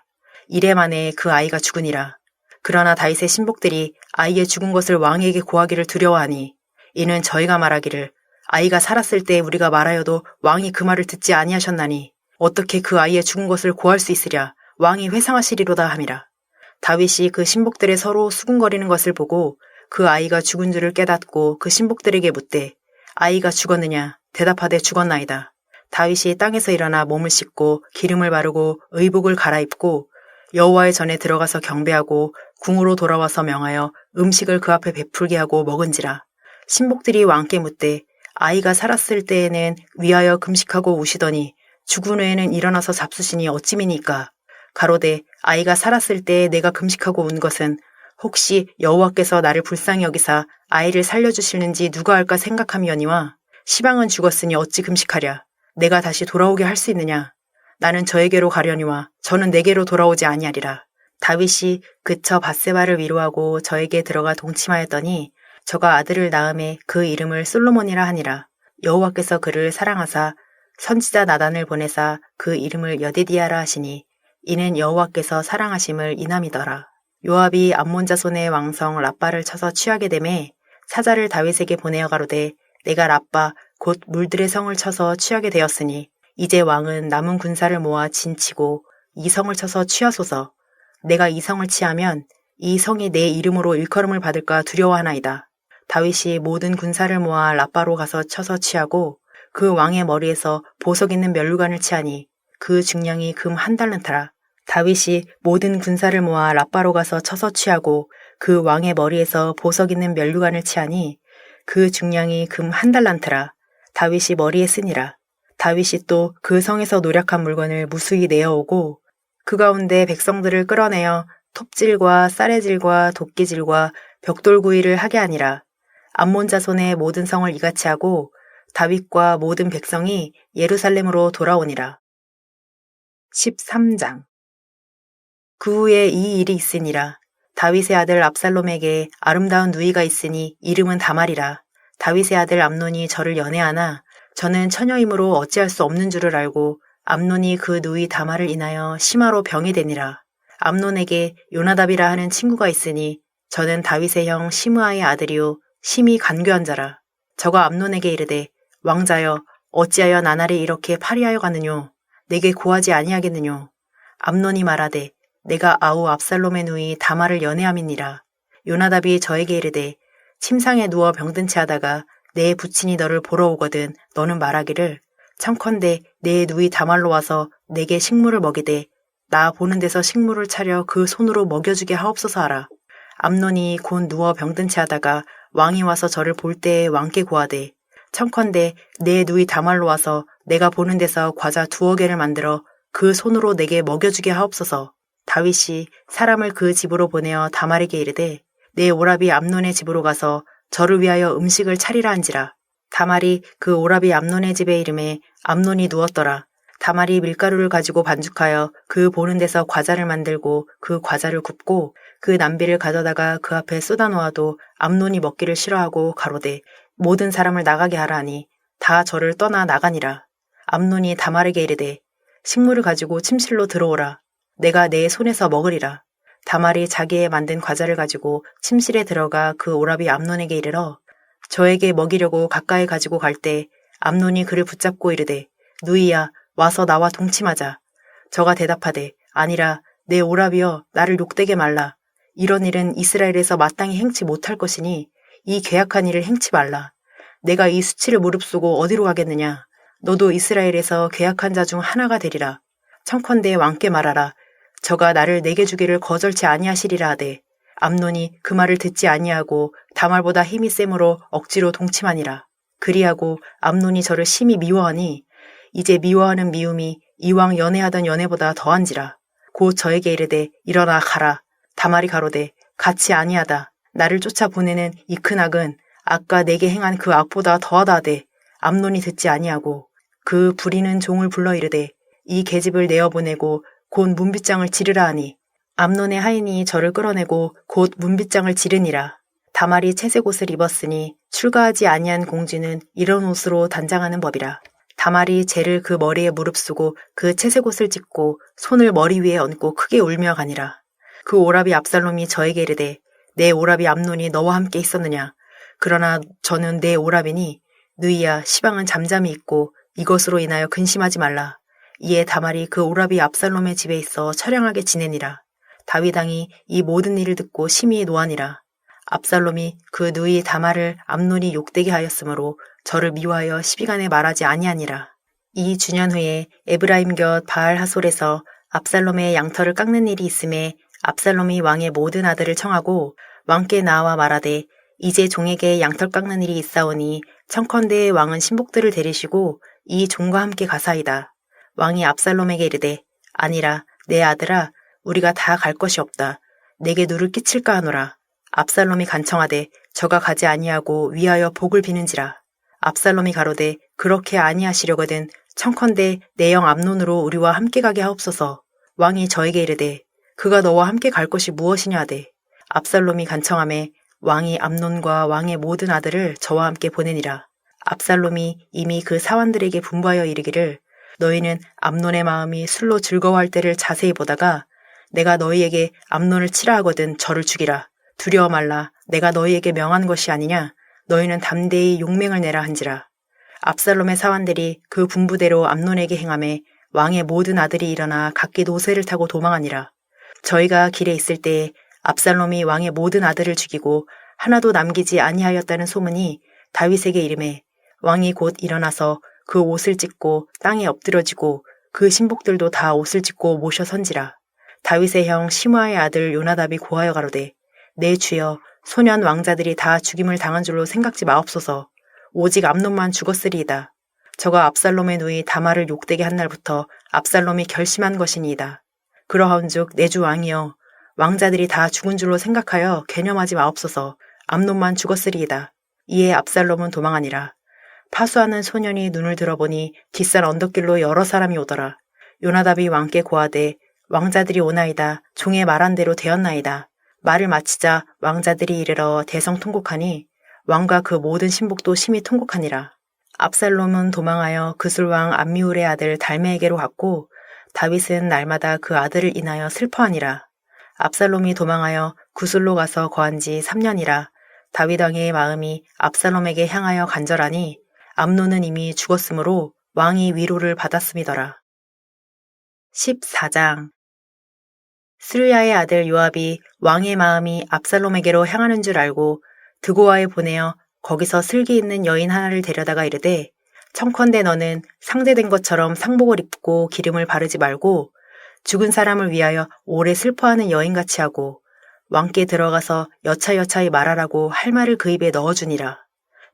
이래 만에 그 아이가 죽으니라. 그러나 다윗의 신복들이 아이의 죽은 것을 왕에게 고하기를 두려워하니 이는 저희가 말하기를 아이가 살았을 때 우리가 말하여도 왕이 그 말을 듣지 아니하셨나니 어떻게 그 아이의 죽은 것을 고할 수 있으랴. 왕이 회상하시리로다 함이라. 다윗이 그 신복들의 서로 수군거리는 것을 보고 그 아이가 죽은 줄을 깨닫고 그 신복들에게 묻되 아이가 죽었느냐? 대답하되 죽었나이다. 다윗이 땅에서 일어나 몸을 씻고 기름을 바르고 의복을 갈아입고 여호와의 전에 들어가서 경배하고 궁으로 돌아와서 명하여 음식을 그 앞에 베풀게 하고 먹은지라. 신복들이 왕께 묻되 아이가 살았을 때에는 위하여 금식하고 우시더니 죽은 후에는 일어나서 잡수시니 어찌미니까? 가로되 아이가 살았을 때에 내가 금식하고 운 것은 혹시 여호와께서 나를 불쌍히 여기사 아이를 살려주시는지 누가 알까 생각함이오니와 시방은 죽었으니 어찌 금식하랴? 내가 다시 돌아오게 할 수 있느냐? 나는 저에게로 가려니와 저는 내게로 돌아오지 아니하리라. 다윗이 그쳐 밧세바를 위로하고 저에게 들어가 동침하였더니 저가 아들을 낳음에 그 이름을 솔로몬이라 하니라. 여호와께서 그를 사랑하사 선지자 나단을 보내사 그 이름을 여디디아라 하시니 이는 여호와께서 사랑하심을 인함이더라. 요압이 암몬 자손의 왕성 랍바를 쳐서 취하게 되매 사자를 다윗에게 보내어 가로되 내가 랍바 곧 물들의 성을 쳐서 취하게 되었으니 이제 왕은 남은 군사를 모아 진치고 이 성을 쳐서 취하소서. 내가 이 성을 취하면 이 성이 내 이름으로 일컬음을 받을까 두려워하나이다. 다윗이 모든 군사를 모아 랍바로 가서 쳐서 취하고 그 왕의 머리에서 보석 있는 면류관을 취하니 그 중량이 금 1달란트라. 다윗이 모든 군사를 모아 랍바로 가서 쳐서 취하고 그 왕의 머리에서 보석 있는 면류관을 취하니 그 중량이 금 1달란트라. 다윗이 머리에 쓰니라. 다윗이 또 그 성에서 노력한 물건을 무수히 내어오고 그 가운데 백성들을 끌어내어 톱질과 쌀해질과 도끼질과 벽돌구이를 하게 하니라. 암몬 자손의 모든 성을 이같이 하고 다윗과 모든 백성이 예루살렘으로 돌아오니라. 13장. 그 후에 이 일이 있으니라. 다윗의 아들 압살롬에게 아름다운 누이가 있으니 이름은 다말이라. 다윗의 아들 암논이 저를 연애하나 저는 처녀이므로 어찌할 수 없는 줄을 알고 암논이 그 누이 다말을 인하여 심화로 병이 되니라. 암논에게 요나답이라 하는 친구가 있으니 저는 다윗의 형 시므아의 아들이요 심히 간교한 자라. 저가 암논에게 이르되 왕자여 어찌하여 나날이 이렇게 파리하여 가느뇨? 내게 고하지 아니하겠느뇨? 암논이 말하되 내가 아우 압살롬의 누이 다말을 연애함이니라. 요나답이 저에게 이르되 침상에 누워 병든 채 하다가 내 부친이 너를 보러 오거든 너는 말하기를 청컨대 내 누이 다말로 와서 내게 식물을 먹이되 나 보는 데서 식물을 차려 그 손으로 먹여주게 하옵소서 하라. 암논이 곧 누워 병든 채 하다가 왕이 와서 저를 볼 때에 왕께 고하되 청컨대 내 누이 다말로 와서 내가 보는 데서 과자 2개를 만들어 그 손으로 내게 먹여주게 하옵소서. 다윗이 사람을 그 집으로 보내어 다말에게 이르되 내 오라비 암논의 집으로 가서 저를 위하여 음식을 차리라 한지라. 다말이 그 오라비 암논의 집에 이름에 암논이 누웠더라. 다말이 밀가루를 가지고 반죽하여 그 보는 데서 과자를 만들고 그 과자를 굽고 그 남비를 가져다가 그 앞에 쏟아 놓아도 암논이 먹기를 싫어하고 가로되 모든 사람을 나가게 하라 하니 다 저를 떠나 나가니라. 암논이 다말에게 이르되 식물을 가지고 침실로 들어오라. 내가 내 손에서 먹으리라. 다말이 자기의 만든 과자를 가지고 침실에 들어가 그 오라비 암논에게 이르러 저에게 먹이려고 가까이 가지고 갈 때 암논이 그를 붙잡고 이르되 누이야 와서 나와 동침하자. 저가 대답하되 아니라 내 오라비여 나를 욕되게 말라. 이런 일은 이스라엘에서 마땅히 행치 못할 것이니 이 괴악한 일을 행치 말라. 내가 이 수치를 무릅쓰고 어디로 가겠느냐. 너도 이스라엘에서 괴악한 자 중 하나가 되리라. 청컨대 왕께 말하라. 저가 나를 내게 주기를 거절치 아니하시리라 하되 암논이 그 말을 듣지 아니하고 다말보다 힘이 셈으로 억지로 동침하니라. 그리하고 암논이 저를 심히 미워하니 이제 미워하는 미움이 이왕 연애하던 연애보다 더한지라. 곧 저에게 이르되 일어나 가라. 다말이 가로되 같이 아니하다. 나를 쫓아 보내는 이 큰 악은 아까 내게 행한 그 악보다 더하다 하되 암논이 듣지 아니하고 그 부리는 종을 불러 이르되 이 계집을 내어보내고 곧 문빗장을 지르라 하니 암논의 하인이 저를 끌어내고 곧 문빗장을 지르니라. 다말이 채색 옷을 입었으니 출가하지 아니한 공주는 이런 옷으로 단장하는 법이라. 다말이 재를 그 머리에 무릅쓰고 그 채색 옷을 찢고 손을 머리 위에 얹고 크게 울며 가니라. 그 오라비 압살롬이 저에게 이르되 내 오라비 암논이 너와 함께 있었느냐. 그러나 저는 내 오라비니 누이야 시방은 잠잠히 있고 이것으로 인하여 근심하지 말라. 이에 다말이 그 오라비 압살롬의 집에 있어 처량하게 지내니라. 다윗 왕이 이 모든 일을 듣고 심히 노하니라. 압살롬이 그 누이 다말을 암논이 욕되게 하였으므로 저를 미워하여 시비간에 말하지 아니하니라. 2주년 후에 에브라임 곁 바알 하솔에서 압살롬의 양털을 깎는 일이 있음에 압살롬이 왕의 모든 아들을 청하고 왕께 나와 말하되 이제 종에게 양털 깎는 일이 있사오니 청컨대 왕은 신복들을 데리시고 이 종과 함께 가사이다. 왕이 압살롬에게 이르되 아니라 내 아들아 우리가 다 갈 것이 없다. 내게 누를 끼칠까 하노라. 압살롬이 간청하되 저가 가지 아니하고 위하여 복을 비는지라. 압살롬이 가로되 그렇게 아니하시려거든 청컨대 내 영 암논으로 우리와 함께 가게 하옵소서. 왕이 저에게 이르되 그가 너와 함께 갈 것이 무엇이냐 하되 압살롬이 간청하매 왕이 암논과 왕의 모든 아들을 저와 함께 보내니라. 압살롬이 이미 그 사환들에게 분부하여 이르기를 너희는 암논의 마음이 술로 즐거워할 때를 자세히 보다가 내가 너희에게 암논을 치라 하거든 저를 죽이라. 두려워 말라. 내가 너희에게 명한 것이 아니냐. 너희는 담대히 용맹을 내라 한지라. 압살롬의 사환들이 그 분부대로 암논에게 행하매 왕의 모든 아들이 일어나 각기 노새를 타고 도망하니라. 저희가 길에 있을 때에 압살롬이 왕의 모든 아들을 죽이고 하나도 남기지 아니하였다는 소문이 다윗에게 이르매 왕이 곧 일어나서 그 옷을 찢고 땅에 엎드러지고 그 신복들도 다 옷을 찢고 모셔 선지라. 다윗의 형 시므아의 아들 요나답이 고하여 가로되 내 주여 소년 왕자들이 다 죽임을 당한 줄로 생각지 마옵소서. 오직 암논만 죽었으리이다. 저가 압살롬의 누이 다말을 욕되게 한 날부터 압살롬이 결심한 것이니이다. 그러하온즉 내 주 왕이여 왕자들이 다 죽은 줄로 생각하여 개념하지 마옵소서. 암논만 죽었으리이다. 이에 압살롬은 도망하니라. 파수하는 소년이 눈을 들어보니 뒷산 언덕길로 여러 사람이 오더라. 요나답이 왕께 고하되 왕자들이 오나이다. 종의 말한 대로 되었나이다. 말을 마치자 왕자들이 이르러 대성통곡하니 왕과 그 모든 신복도 심히 통곡하니라. 압살롬은 도망하여 그술왕 암미울의 아들 달메에게로 갔고 다윗은 날마다 그 아들을 인하여 슬퍼하니라. 압살롬이 도망하여 구술로 가서 거한 지 3년이라. 다윗왕의 마음이 압살롬에게 향하여 간절하니 암논은 이미 죽었으므로 왕이 위로를 받았음이더라. 14장 스루야의 아들 요압이 왕의 마음이 압살롬에게로 향하는 줄 알고 드고아에 보내어 거기서 슬기 있는 여인 하나를 데려다가 이르되 청컨대 너는 상대된 것처럼 상복을 입고 기름을 바르지 말고 죽은 사람을 위하여 오래 슬퍼하는 여인같이 하고 왕께 들어가서 여차여차히 말하라고 할 말을 그 입에 넣어주니라.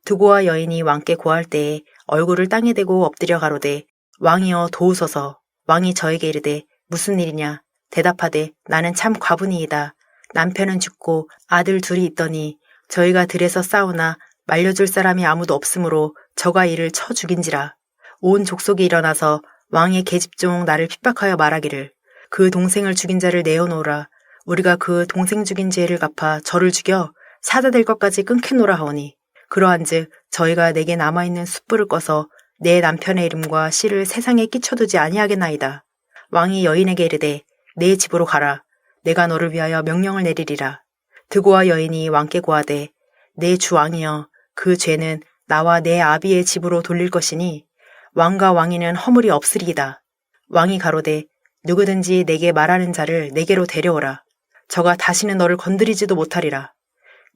드고아 여인이 왕께 고할 때에 얼굴을 땅에 대고 엎드려 가로되 왕이여 도우소서. 왕이 저에게 이르되 무슨 일이냐. 대답하되 나는 참 과부니이다. 남편은 죽고 아들 둘이 있더니 저희가 들에서 싸우나 말려줄 사람이 아무도 없으므로 저가 이를 쳐 죽인지라. 온 족속이 일어나서 왕의 계집종 나를 핍박하여 말하기를 그 동생을 죽인 자를 내어놓으라. 우리가 그 동생 죽인 죄를 갚아 저를 죽여 사자될 것까지 끊겠노라 하오니 그러한즉 저희가 내게 남아있는 숯불을 꺼서 내 남편의 이름과 씨를 세상에 끼쳐두지 아니하겠나이다. 왕이 여인에게 이르되 내 집으로 가라. 내가 너를 위하여 명령을 내리리라. 드고아 여인이 왕께 고하되 내 주 왕이여 그 죄는 나와 내 아비의 집으로 돌릴 것이니 왕과 왕위는 허물이 없으리이다. 왕이 가로되 누구든지 내게 말하는 자를 내게로 데려오라. 저가 다시는 너를 건드리지도 못하리라.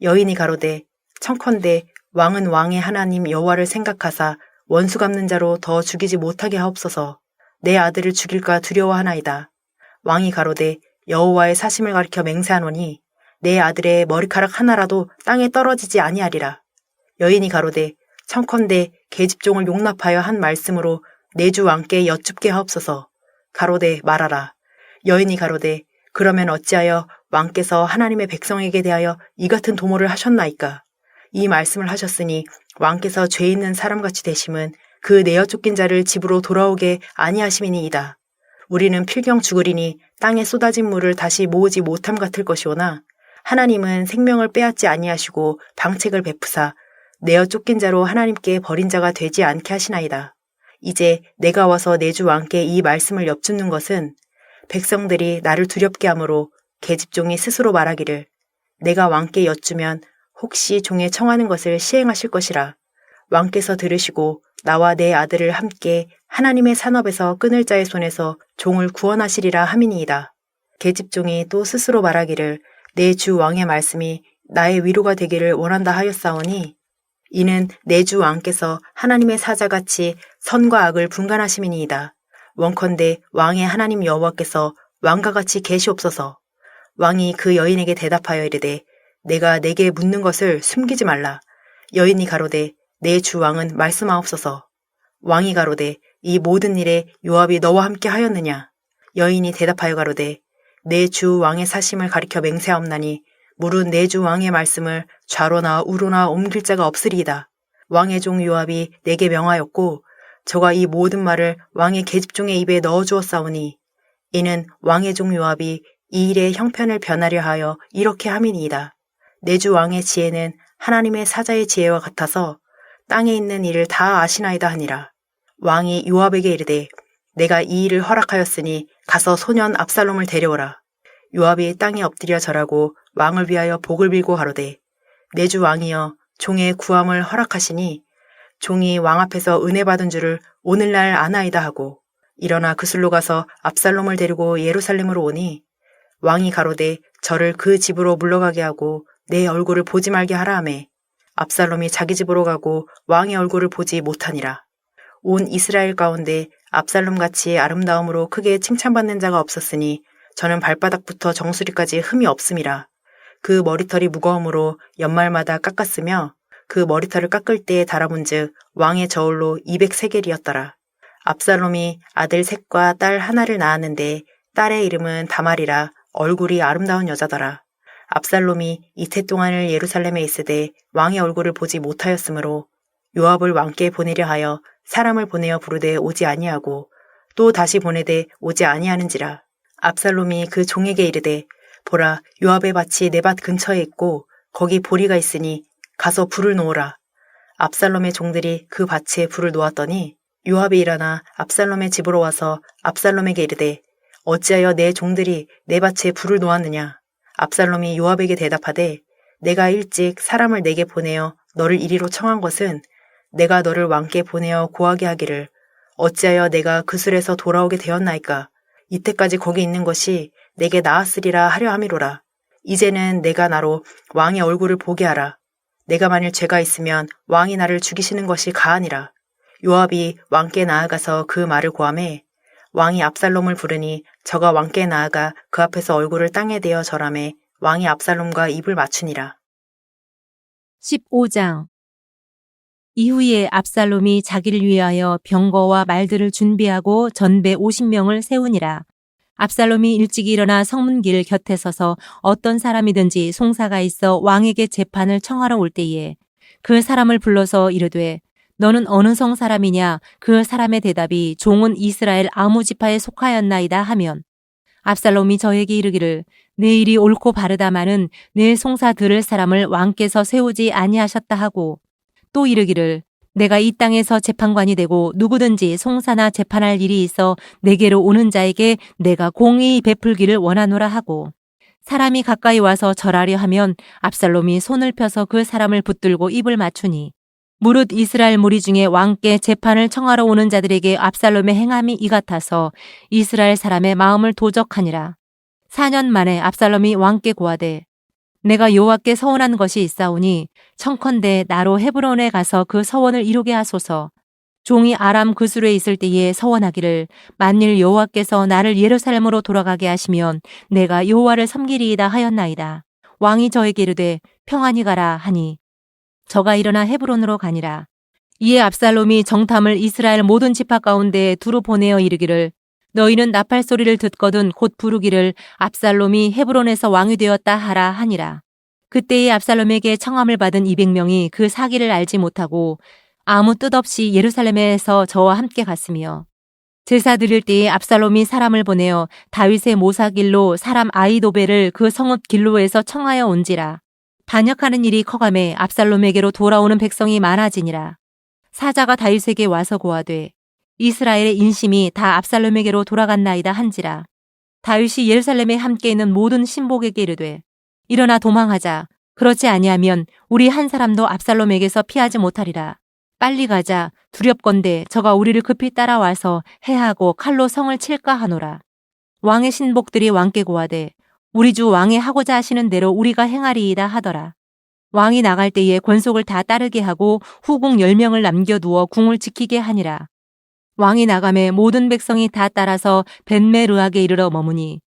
여인이 가로되 청컨대 왕은 왕의 하나님 여호와를 생각하사 원수 갚는 자로 더 죽이지 못하게 하옵소서. 내 아들을 죽일까 두려워하나이다. 왕이 가로되 여호와의 사심을 가리켜 맹세하노니 내 아들의 머리카락 하나라도 땅에 떨어지지 아니하리라. 여인이 가로되 청컨대 계집종을 용납하여 한 말씀으로 내 주 왕께 여쭙게 하옵소서. 가로되 말하라. 여인이 가로되 그러면 어찌하여 왕께서 하나님의 백성에게 대하여 이 같은 도모를 하셨나이까. 이 말씀을 하셨으니 왕께서 죄 있는 사람같이 되심은 그 내어 쫓긴 자를 집으로 돌아오게 아니하심이니이다. 우리는 필경 죽으리니 땅에 쏟아진 물을 다시 모으지 못함 같을 것이오나 하나님은 생명을 빼앗지 아니하시고 방책을 베푸사 내어 쫓긴 자로 하나님께 버린 자가 되지 않게 하시나이다. 이제 내가 와서 내 주 왕께 이 말씀을 엿듣는 것은 백성들이 나를 두렵게 하므로 계집종이 스스로 말하기를 내가 왕께 여쭈면 혹시 종의 청하는 것을 시행하실 것이라. 왕께서 들으시고 나와 내 아들을 함께 하나님의 산업에서 끊을 자의 손에서 종을 구원하시리라 함이니이다. 계집종이 또 스스로 말하기를 내 주 왕의 말씀이 나의 위로가 되기를 원한다 하였사오니 이는 내 주 왕께서 하나님의 사자같이 선과 악을 분간하심이니이다. 원컨대 왕의 하나님 여호와께서 왕과 같이 계시옵소서. 왕이 그 여인에게 대답하여 이르되 내가 내게 묻는 것을 숨기지 말라. 여인이 가로되 내 주 왕은 말씀하옵소서. 왕이 가로되 이 모든 일에 요압이 너와 함께 하였느냐? 여인이 대답하여 가로되 내 주 왕의 사심을 가리켜 맹세하옵나니 무릇 내 주 왕의 말씀을 좌로나 우로나 옮길 자가 없으리이다. 왕의 종 요압이 내게 명하였고 저가 이 모든 말을 왕의 계집종의 입에 넣어주었사오니 이는 왕의 종 요압이 이 일의 형편을 변하려 하여 이렇게 함이니이다. 내 주 왕의 지혜는 하나님의 사자의 지혜와 같아서 땅에 있는 일을 다 아시나이다 하니라. 왕이 요압에게 이르되 내가 이 일을 허락하였으니 가서 소년 압살롬을 데려오라. 요압이 땅에 엎드려 절하고 왕을 위하여 복을 빌고 가로되 내 주 왕이여 종의 구함을 허락하시니 종이 왕 앞에서 은혜 받은 줄을 오늘날 아나이다 하고 일어나 그술로 가서 압살롬을 데리고 예루살렘으로 오니 왕이 가로되 저를 그 집으로 물러가게 하고 내 얼굴을 보지 말게 하라 하매 압살롬이 자기 집으로 가고 왕의 얼굴을 보지 못하니라. 온 이스라엘 가운데 압살롬같이 아름다움으로 크게 칭찬받는 자가 없었으니 저는 발바닥부터 정수리까지 흠이 없음이라. 그 머리털이 무거움으로 연말마다 깎았으며 그 머리털을 깎을 때에 달아본즉 왕의 저울로 200세겔이었더라. 압살롬이 아들 셋과 딸 하나를 낳았는데 딸의 이름은 다말이라 얼굴이 아름다운 여자더라. 압살롬이 이태 동안을 예루살렘에 있으되 왕의 얼굴을 보지 못하였으므로 요압을 왕께 보내려 하여 사람을 보내어 부르되 오지 아니하고 또 다시 보내되 오지 아니하는지라. 압살롬이 그 종에게 이르되 보라 요압의 밭이 내 밭 근처에 있고 거기 보리가 있으니 가서 불을 놓으라. 압살롬의 종들이 그 밭에 불을 놓았더니 요압이 일어나 압살롬의 집으로 와서 압살롬에게 이르되 어찌하여 내 종들이 내 밭에 불을 놓았느냐. 압살롬이 요압에게 대답하되 내가 일찍 사람을 내게 보내어 너를 이리로 청한 것은 내가 너를 왕께 보내어 고하게 하기를 어찌하여 내가 그술에서 돌아오게 되었나이까. 이때까지 거기 있는 것이 내게 나았으리라 하려 함이로라. 이제는 내가 나로 왕의 얼굴을 보게 하라. 내가 만일 죄가 있으면 왕이 나를 죽이시는 것이 가하니라. 요압이 왕께 나아가서 그 말을 고하매 왕이 압살롬을 부르니 저가 왕께 나아가 그 앞에서 얼굴을 땅에 대어 절하매 왕이 압살롬과 입을 맞추니라. 15장. 이후에 압살롬이 자기를 위하여 병거와 말들을 준비하고 전배 50명을 세우니라. 압살롬이 일찍 일어나 성문길 곁에 서서 어떤 사람이든지 송사가 있어 왕에게 재판을 청하러 올 때에 그 사람을 불러서 이르되 너는 어느 성 사람이냐? 그 사람의 대답이 종은 이스라엘 아무 지파에 속하였나이다 하면 압살롬이 저에게 이르기를 내 일이 옳고 바르다마는 내 송사 들을 사람을 왕께서 세우지 아니하셨다 하고 또 이르기를 내가 이 땅에서 재판관이 되고 누구든지 송사나 재판할 일이 있어 내게로 오는 자에게 내가 공의 베풀기를 원하노라 하고 사람이 가까이 와서 절하려 하면 압살롬이 손을 펴서 그 사람을 붙들고 입을 맞추니 무릇 이스라엘 무리 중에 왕께 재판을 청하러 오는 자들에게 압살롬의 행함이 이 같아서 이스라엘 사람의 마음을 도적하니라. 4년 만에 압살롬이 왕께 고하되 내가 여호와께 서원한 것이 있사오니 청컨대 나로 헤브론에 가서 그 서원을 이루게 하소서. 종이 아람 그술에 있을 때에 서원하기를 만일 여호와께서 나를 예루살렘으로 돌아가게 하시면 내가 여호와를 섬기리이다 하였나이다. 왕이 저에게 이르되 평안히 가라 하니 저가 일어나 헤브론으로 가니라. 이에 압살롬이 정탐을 이스라엘 모든 지파 가운데 두루 보내어 이르기를 너희는 나팔 소리를 듣거든 곧 부르기를 압살롬이 헤브론에서 왕이 되었다 하라 하니라. 그때에 압살롬에게 청함을 받은 200명이 그 사기를 알지 못하고 아무 뜻 없이 예루살렘에서 저와 함께 갔으며 제사 드릴 때에 압살롬이 사람을 보내어 다윗의 모사길로 사람 아이도벨을 그 성읍 길로에서 청하여 온지라. 반역하는 일이 커가매 압살롬에게로 돌아오는 백성이 많아지니라. 사자가 다윗에게 와서 고하되 이스라엘의 인심이 다 압살롬에게로 돌아갔나이다 한지라. 다윗이 예루살렘에 함께 있는 모든 신복에게 이르되 일어나 도망하자. 그렇지 아니하면 우리 한 사람도 압살롬에게서 피하지 못하리라. 빨리 가자. 두렵건대 저가 우리를 급히 따라와서 해하고 칼로 성을 칠까 하노라. 왕의 신복들이 왕께 고하되 우리 주 왕의 하고자 하시는 대로 우리가 행하리이다 하더라. 왕이 나갈 때에 권속을 다 따르게 하고 후궁 10명을 남겨두어 궁을 지키게 하니라. 왕이 나가매 모든 백성이 다 따라서 벤메르악에 이르러 머무니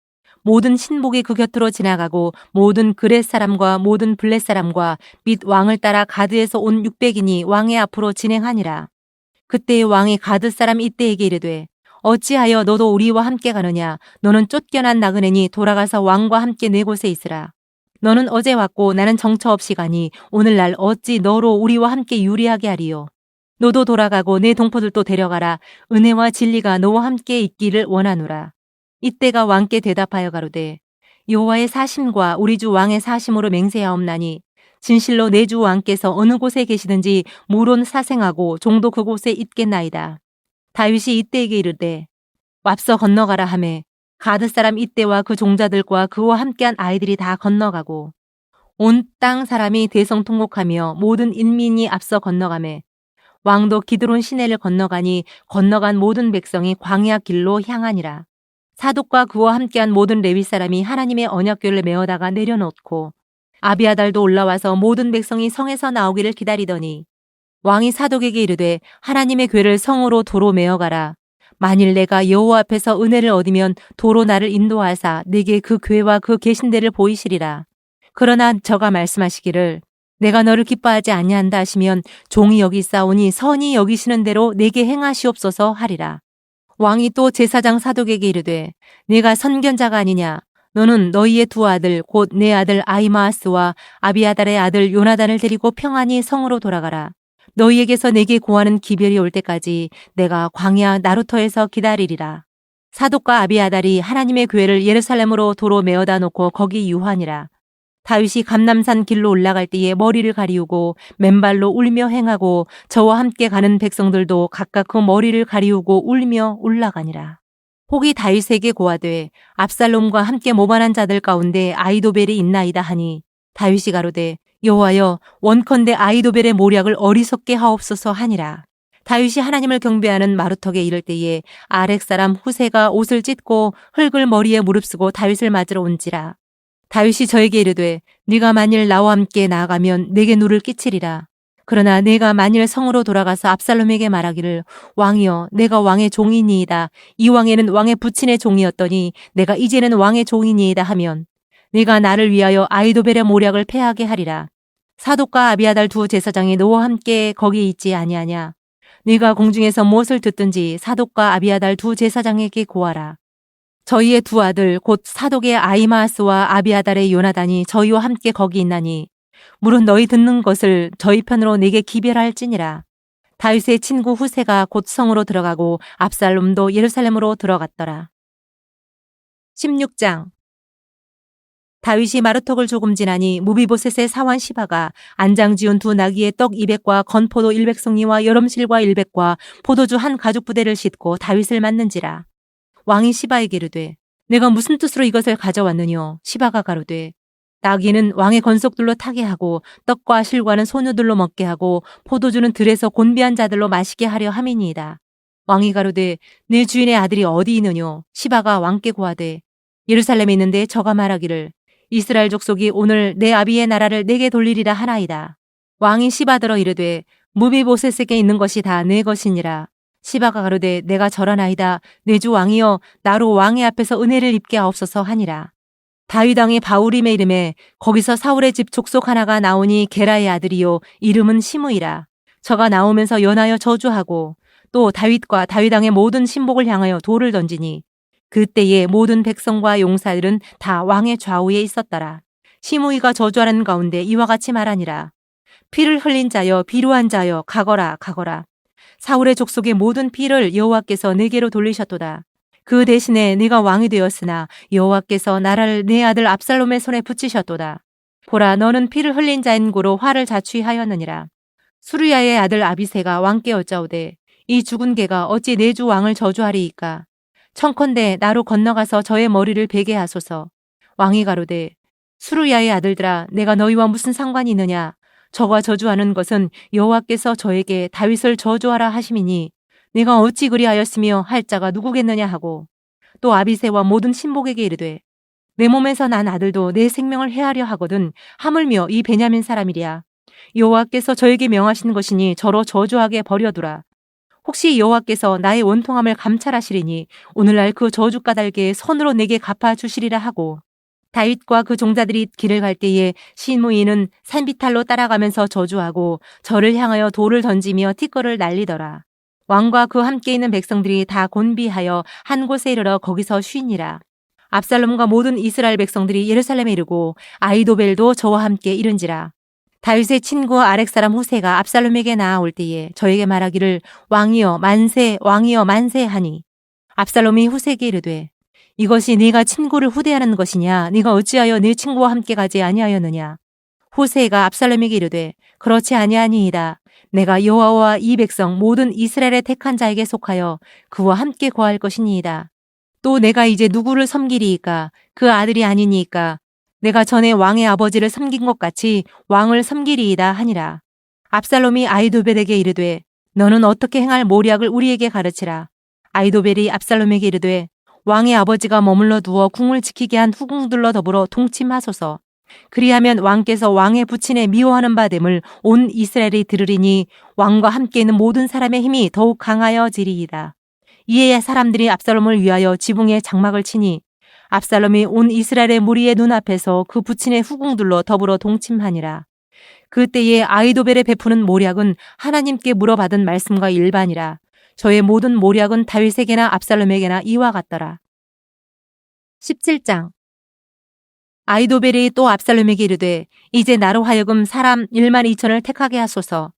모든 신복이 그 곁으로 지나가고 모든 그렛 사람과 모든 블렛 사람과 및 왕을 따라 가드에서 온 600인이 왕의 앞으로 진행하니라. 그때의 왕이 가드 사람 이때에게 이르되 어찌하여 너도 우리와 함께 가느냐? 너는 쫓겨난 나그네니 돌아가서 왕과 함께 내 곳에 있으라. 너는 어제 왔고 나는 정처 없이 가니 오늘날 어찌 너로 우리와 함께 유리하게 하리요? 너도 돌아가고 내 동포들도 데려가라. 은혜와 진리가 너와 함께 있기를 원하노라. 이때가 왕께 대답하여 가로되 여호와의 사심과 우리 주 왕의 사심으로 맹세하옵나니 진실로 내 주 왕께서 어느 곳에 계시든지 무론 사생하고 종도 그곳에 있겠나이다. 다윗이 이때에게 이르되 앞서 건너가라 하매 가드 사람 이때와 그 종자들과 그와 함께한 아이들이 다 건너가고 온 땅 사람이 대성통곡하며 모든 인민이 앞서 건너가매 왕도 기드론 시내를 건너가니 건너간 모든 백성이 광야 길로 향하니라. 사독과 그와 함께한 모든 레위 사람이 하나님의 언약궤를 메어다가 내려놓고 아비아달도 올라와서 모든 백성이 성에서 나오기를 기다리더니 왕이 사독에게 이르되 하나님의 궤를 성으로 도로 메어가라. 만일 내가 여호와 앞에서 은혜를 얻으면 도로 나를 인도하사 내게 그 궤와 그 계신대를 보이시리라. 그러나 저가 말씀하시기를 내가 너를 기뻐하지 아니한다 하시면 종이 여기 있사오니 선히 여기시는 대로 내게 행하시옵소서 하리라. 왕이 또 제사장 사독에게 이르되 네가 선견자가 아니냐? 너는 너희의 두 아들 곧 내 아들 아히마아스와 아비아달의 아들 요나단을 데리고 평안히 성으로 돌아가라. 너희에게서 내게 고하는 기별이 올 때까지 내가 광야 나루터에서 기다리리라. 사독과 아비아달이 하나님의 궤를 예루살렘으로 도로 메어다 놓고 거기 유하니라. 다윗이 감람산 길로 올라갈 때에 머리를 가리우고 맨발로 울며 행하고 저와 함께 가는 백성들도 각각 그 머리를 가리우고 울며 올라가니라. 혹이 다윗에게 고하되 압살롬과 함께 모반한 자들 가운데 아히도벨이 있나이다 하니 다윗이 가로되 여호와여 원컨대 아히도벨의 모략을 어리석게 하옵소서 하니라. 다윗이 하나님을 경배하는 마루턱에 이를 때에 아렉 사람 후세가 옷을 찢고 흙을 머리에 무릅쓰고 다윗을 맞으러 온지라. 다윗이 저에게 이르되 네가 만일 나와 함께 나아가면 내게 누를 끼치리라. 그러나 내가 만일 성으로 돌아가서 압살롬에게 말하기를 왕이여 내가 왕의 종이니이다. 이 왕에는 왕의 부친의 종이었더니 내가 이제는 왕의 종이니이다 하면 네가 나를 위하여 아히도벨의 모략을 패하게 하리라. 사독과 아비아달 두 제사장이 너와 함께 거기 있지 아니하냐. 네가 공중에서 무엇을 듣든지 사독과 아비아달 두 제사장에게 고하라. 저희의 두 아들 곧 사독의 아히마아스와 아비아달의 요나단이 저희와 함께 거기 있나니 물은 너희 듣는 것을 저희 편으로 내게 기별할지니라. 다윗의 친구 후세가 곧 성으로 들어가고 압살롬도 예루살렘으로 들어갔더라. 16장 다윗이 마루턱을 조금 지나니 무비보셋의 사환 시바가 안장 지은 두 나귀의 떡 200과 건포도 100송이와 여름실과 100과 포도주 한 가죽 부대를 싣고 다윗을 맞는지라. 왕이 시바에게 이르되 내가 무슨 뜻으로 이것을 가져왔느뇨? 시바가 가로되 나귀는 왕의 건속들로 타게 하고 떡과 실과는 소녀들로 먹게 하고 포도주는 들에서 곤비한 자들로 마시게 하려 함이니이다. 왕이 가로되 내 주인의 아들이 어디 있느뇨? 시바가 왕께 고하되 예루살렘에 있는데 저가 말하기를 이스라엘 족속이 오늘 내 아비의 나라를 내게 돌리리라 하나이다. 왕이 시바더러 이르되 무비보셋에게 있는 것이 다 내 것이니라. 시바가 가로되 내가 절하나이다. 내 주 왕이여 나로 왕의 앞에서 은혜를 입게 하옵소서 하니라. 다윗 왕이 바울임의 이름에 거기서 사울의 집 족속 하나가 나오니 게라의 아들이요 이름은 시므이라. 저가 나오면서 연하여 저주하고 또 다윗과 다윗 왕의 모든 신복을 향하여 돌을 던지니 그때에 모든 백성과 용사들은 다 왕의 좌우에 있었더라. 시므이가 저주하는 가운데 이와 같이 말하니라. 피를 흘린 자여 비루한 자여 가거라 가거라. 사울의 족속의 모든 피를 여호와께서 내게로 돌리셨도다. 그 대신에 네가 왕이 되었으나 여호와께서 나라를 내 아들 압살롬의 손에 붙이셨도다. 보라 너는 피를 흘린 자인 고로 화를 자취하였느니라. 수르야의 아들 아비새가 왕께 여짜오되 이 죽은 개가 어찌 내 주 왕을 저주하리이까. 청컨대 나로 건너가서 저의 머리를 베게 하소서. 왕이 가로되 수르야의 아들들아 내가 너희와 무슨 상관이 있느냐. 저가 저주하는 것은 여호와께서 저에게 다윗을 저주하라 하심이니 내가 어찌 그리하였으며 할 자가 누구겠느냐 하고 또 아비새와 모든 신복에게 이르되 내 몸에서 난 아들도 내 생명을 해하려 하거든 하물며 이 베냐민 사람이랴. 여호와께서 저에게 명하신 것이니 저로 저주하게 버려두라. 혹시 여호와께서 나의 원통함을 감찰하시리니 오늘날 그 저주 까닭에 손으로 내게 갚아주시리라 하고 다윗과 그 종자들이 길을 갈 때에 시므이는 산비탈로 따라가면서 저주하고 저를 향하여 돌을 던지며 티끌을 날리더라. 왕과 그 함께 있는 백성들이 다 곤비하여 한 곳에 이르러 거기서 쉬니라. 압살롬과 모든 이스라엘 백성들이 예루살렘에 이르고 아히도벨도 저와 함께 이른지라. 다윗의 친구 아렉 사람 후세가 압살롬에게 나아올 때에 저에게 말하기를 왕이여 만세 왕이여 만세 하니 압살롬이 후세에게 이르되 이것이 네가 친구를 후대하는 것이냐 네가 어찌하여 네 친구와 함께 가지 아니하였느냐. 후세가 압살롬에게 이르되 그렇지 아니하니이다. 내가 여호와와 이 백성 모든 이스라엘의 택한 자에게 속하여 그와 함께 거할 것이니이다. 또 내가 이제 누구를 섬기리이까 그 아들이 아니니이까 내가 전에 왕의 아버지를 섬긴 것 같이 왕을 섬기리이다 하니라. 압살롬이 아히도벨에게 이르되 너는 어떻게 행할 모략을 우리에게 가르치라. 아히도벨이 압살롬에게 이르되 왕의 아버지가 머물러 두어 궁을 지키게 한 후궁들로 더불어 동침하소서. 그리하면 왕께서 왕의 부친에 미워하는 바 됨을 온 이스라엘이 들으리니 왕과 함께 있는 모든 사람의 힘이 더욱 강하여지리이다. 이에 사람들이 압살롬을 위하여 지붕에 장막을 치니 압살롬이 온 이스라엘의 무리의 눈앞에서 그 부친의 후궁들로 더불어 동침하니라. 그때에 아히도벨의 베푸는 모략은 하나님께 물어받은 말씀과 일반이라. 저의 모든 모략은 다윗에게나 압살롬에게나 이와 같더라. 17장 아히도벨이 또 압살롬에게 이르되 이제 나로 하여금 사람 12,000을 택하게 하소서.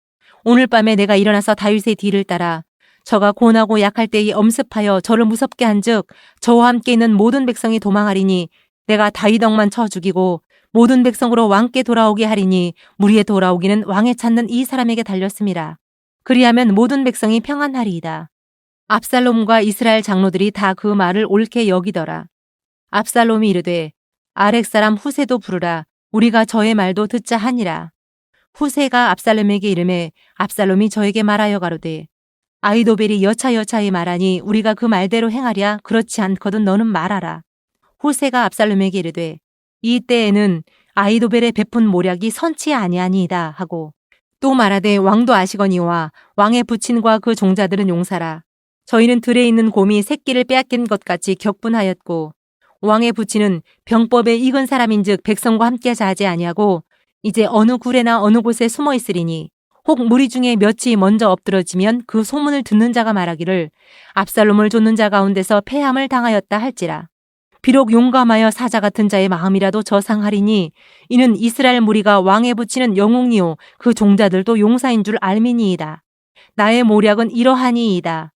오늘 밤에 내가 일어나서 다윗의 뒤를 따라 저가 고나고 약할 때에 엄습하여 저를 무섭게 한즉 저와 함께 있는 모든 백성이 도망하리니 내가 다윗 엉만 쳐 죽이고 모든 백성으로 왕께 돌아오게 하리니 무리에 돌아오기는 왕에 찾는 이 사람에게 달렸음이라. 그리하면 모든 백성이 평안하리이다. 압살롬과 이스라엘 장로들이 다 그 말을 옳게 여기더라. 압살롬이 이르되 아렉 사람 후세도 부르라. 우리가 저의 말도 듣자 하니라. 후세가 압살롬에게 이르매 압살롬이 저에게 말하여 가로되 아히도벨이 여차여차히 말하니 우리가 그 말대로 행하랴. 그렇지 않거든 너는 말하라. 후세가 압살롬에게 이르되 이 때에는 아히도벨의 베푼 모략이 선치 아니하니이다 하고 또 말하되 왕도 아시거니와 왕의 부친과 그 종자들은 용사라. 저희는 들에 있는 곰이 새끼를 빼앗긴 것 같이 격분하였고 왕의 부친은 병법에 익은 사람인즉 백성과 함께 자지 아니하고 이제 어느 굴에나 어느 곳에 숨어 있으리니 혹 무리 중에 몇이 먼저 엎드러지면 그 소문을 듣는 자가 말하기를 압살롬을 쫓는 자 가운데서 패함을 당하였다 할지라. 비록 용감하여 사자 같은 자의 마음이라도 저상하리니 이는 이스라엘 무리가 왕에 붙이는 영웅이요 그 종자들도 용사인 줄 알미니이다. 나의 모략은 이러하니이다.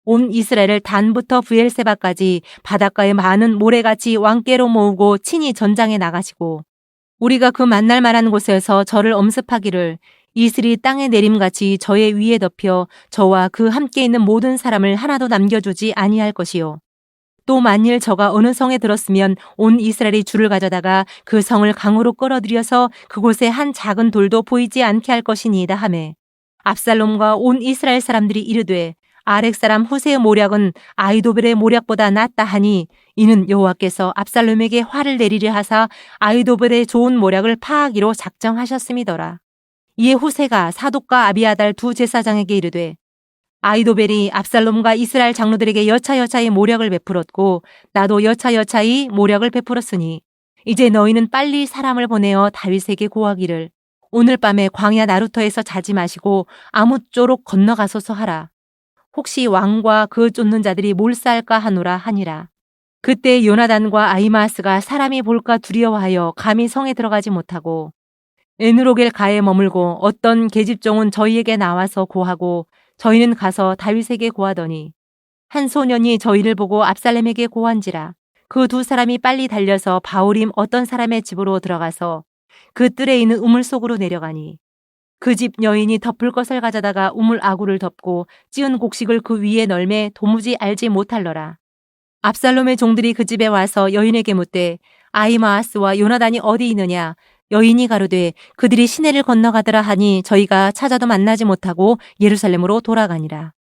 온 이스라엘을 단부터 브엘세바까지 바닷가의 많은 모래같이 왕께로 모으고 친히 전장에 나가시고 우리가 그 만날 만한 곳에서 저를 엄습하기를 이슬이 땅에 내림같이 저의 위에 덮여 저와 그 함께 있는 모든 사람을 하나도 남겨주지 아니할 것이요. 또 만일 저가 어느 성에 들었으면 온 이스라엘이 줄을 가져다가 그 성을 강으로 끌어들여서 그곳에 한 작은 돌도 보이지 않게 할 것이니이다 하매 압살롬과 온 이스라엘 사람들이 이르되 아렉 사람 후세의 모략은 아히도벨의 모략보다 낫다 하니 이는 여호와께서 압살롬에게 화를 내리려 하사 아히도벨의 좋은 모략을 파하기로 작정하셨음이더라. 이에 후세가 사독과 아비아달 두 제사장에게 이르되 아히도벨이 압살롬과 이스라엘 장로들에게 여차여차히 모략을 베풀었고 나도 여차여차히 모략을 베풀었으니 이제 너희는 빨리 사람을 보내어 다윗에게 고하기를 오늘 밤에 광야 나루터에서 자지 마시고 아뭇조록 건너가소서 하라. 혹시 왕과 그 쫓는 자들이 몰살까 하노라 하니라. 그때 요나단과 아히마아스가 사람이 볼까 두려워하여 감히 성에 들어가지 못하고 에누로겔 가에 머물고 어떤 계집종은 저희에게 나와서 고하고 저희는 가서 다윗에게 고하더니 한 소년이 저희를 보고 압살롬에게 고한지라. 그 두 사람이 빨리 달려서 바울임 어떤 사람의 집으로 들어가서 그 뜰에 있는 우물 속으로 내려가니 그 집 여인이 덮을 것을 가져다가 우물 아구를 덮고 찌은 곡식을 그 위에 널매 도무지 알지 못할러라. 압살롬의 종들이 그 집에 와서 여인에게 묻되 아히마아스와 요나단이 어디 있느냐. 여인이 가로되 그들이 시내를 건너가더라 하니 저희가 찾아도 만나지 못하고 예루살렘으로 돌아가니라.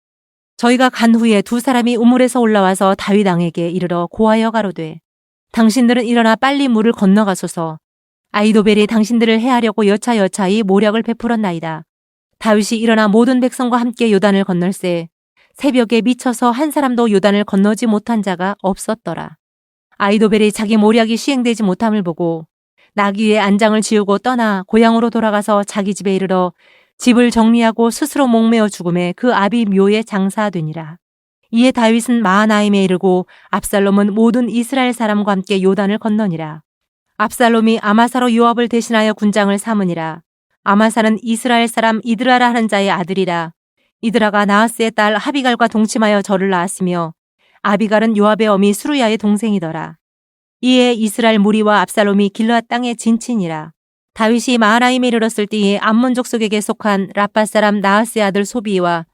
저희가 간 후에 두 사람이 우물에서 올라와서 다윗 왕에게 이르러 고하여 가로되 당신들은 일어나 빨리 물을 건너가소서. 아히도벨이 당신들을 해하려고 여차여차히 모략을 베풀었나이다. 다윗이 일어나 모든 백성과 함께 요단을 건널세 새벽에 미쳐서 한 사람도 요단을 건너지 못한 자가 없었더라. 아히도벨이 자기 모략이 시행되지 못함을 보고 나귀 위에 안장을 지우고 떠나 고향으로 돌아가서 자기 집에 이르러 집을 정리하고 스스로 목매어 죽음에 그 아비 묘에 장사되니라. 이에 다윗은 마하나임에 이르고 압살롬은 모든 이스라엘 사람과 함께 요단을 건너니라. 압살롬이 아마사로 요압을 대신하여 군장을 삼으니라. 아마사는 이스라엘 사람 이드라라 하는 자의 아들이라. 이드라가 나하스의 딸 아비갈과 동침하여 저를 낳았으며 아비갈은 요압의 어미 수루야의 동생이더라. 이에 이스라엘 무리와 압살롬이 길르앗 땅에 진친이라. 다윗이 마하나임에 이르렀을 때에 암몬 족속에게 속한 라팟 사람 나하스의 아들 소비와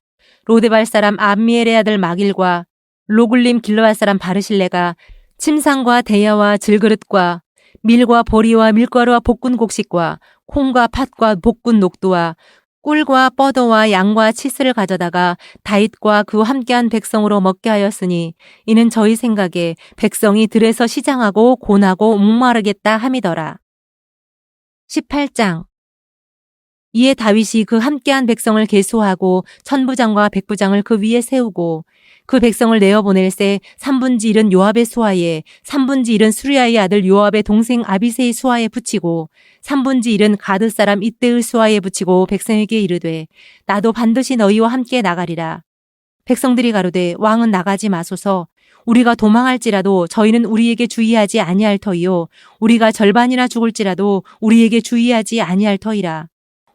로데발 사람 암미엘의 아들 마길과 로굴림 길르앗 사람 바르실레가 침상과 대야와 질그릇과 밀과 보리와 밀가루와 볶은 곡식과 콩과 팥과 볶은 녹두와 꿀과 뻐도와 양과 치스를 가져다가 다윗과 그 함께한 백성으로 먹게 하였으니 이는 저희 생각에 백성이 들에서 시장하고 곤하고 목마르겠다 함이더라. 18장. 이에 다윗이 그 함께한 백성을 계수하고 천부장과 백부장을 그 위에 세우고 그 백성을 내어보낼새 3분지 1은 요압의 수하에 3분지 1은 수리아의 아들 요압의 동생 아비새의 수하에 붙이고 3분지 1은 가드 사람 이때의 수하에 붙이고 백성에게 이르되 나도 반드시 너희와 함께 나가리라. 백성들이 가로되 왕은 나가지 마소서. 우리가 도망할지라도 저희는 우리에게 주의하지 아니할 터이요 우리가 절반이나 죽을지라도 우리에게 주의하지 아니할 터이라.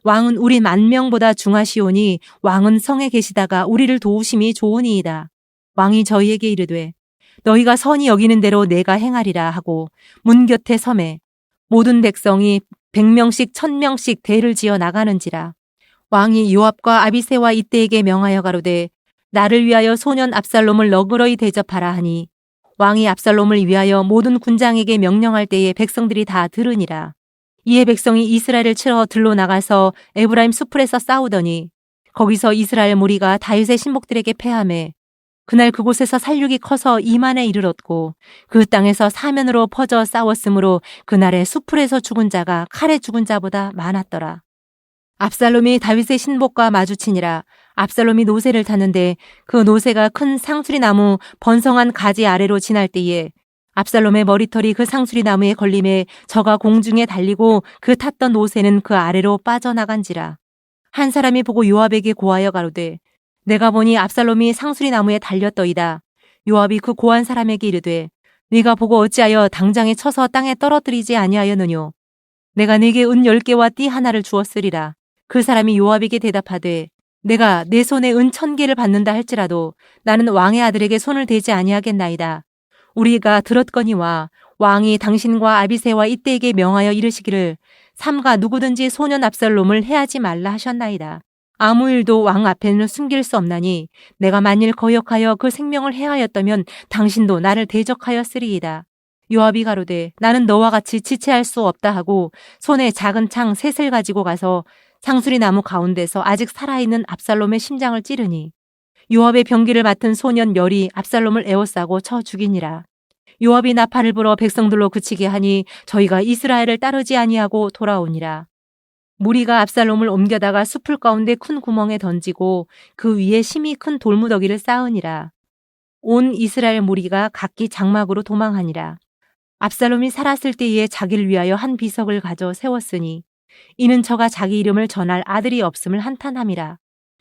왕은 우리 10,000명보다 중하시오니 왕은 성에 계시다가 우리를 도우심이 좋으니이다. 왕이 저희에게 이르되 너희가 선히 여기는 대로 내가 행하리라 하고 문 곁에 섬에 모든 백성이 100명씩 1000명씩 대를 지어 나가는지라. 왕이 요압과 아비새와 이때에게 명하여 가로되 나를 위하여 소년 압살롬을 너그러이 대접하라 하니 왕이 압살롬을 위하여 모든 군장에게 명령할 때에 백성들이 다 들으니라. 이에 백성이 이스라엘을 치러 들로 나가서 에브라임 수풀에서 싸우더니 거기서 이스라엘 무리가 다윗의 신복들에게 패하매 그날 그곳에서 살육이 커서 2만에 이르렀고 그 땅에서 사면으로 퍼져 싸웠으므로 그날에 수풀에서 죽은 자가 칼에 죽은 자보다 많았더라. 압살롬이 다윗의 신복과 마주치니라. 압살롬이 노새를 탔는데 그 노새가 큰 상수리 나무 번성한 가지 아래로 지날 때에 압살롬의 머리털이 그 상수리 나무에 걸림에 저가 공중에 달리고 그 탔던 노새는 그 아래로 빠져나간지라. 한 사람이 보고 요압에게 고하여 가로되 내가 보니 압살롬이 상수리 나무에 달렸더이다. 요압이 그 고한 사람에게 이르되 네가 보고 어찌하여 당장에 쳐서 땅에 떨어뜨리지 아니하였느뇨. 내가 네게 은 10개와 띠 하나를 주었으리라. 그 사람이 요압에게 대답하되 내가 내 손에 은 1,000개를 받는다 할지라도 나는 왕의 아들에게 손을 대지 아니하겠나이다. 우리가 들었거니와 왕이 당신과 아비새와 이때에게 명하여 이르시기를 삼가 누구든지 소년 압살롬을 해하지 말라 하셨나이다. 아무 일도 왕 앞에는 숨길 수 없나니 내가 만일 거역하여 그 생명을 해하였다면 당신도 나를 대적하였으리이다. 요압이 가로되 나는 너와 같이 지체할 수 없다 하고 손에 작은 창 셋을 가지고 가서 상수리 나무 가운데서 아직 살아있는 압살롬의 심장을 찌르니 요압의 병기를 맡은 소년 멸이 압살롬을 에워싸고 쳐 죽이니라. 요압이 나팔을 불어 백성들로 그치게 하니 저희가 이스라엘을 따르지 아니하고 돌아오니라. 무리가 압살롬을 옮겨다가 숲풀 가운데 큰 구멍에 던지고 그 위에 심히 큰 돌무더기를 쌓으니라. 온 이스라엘 무리가 각기 장막으로 도망하니라. 압살롬이 살았을 때에 자기를 위하여 한 비석을 가져 세웠으니 이는 저가 자기 이름을 전할 아들이 없음을 한탄함이라.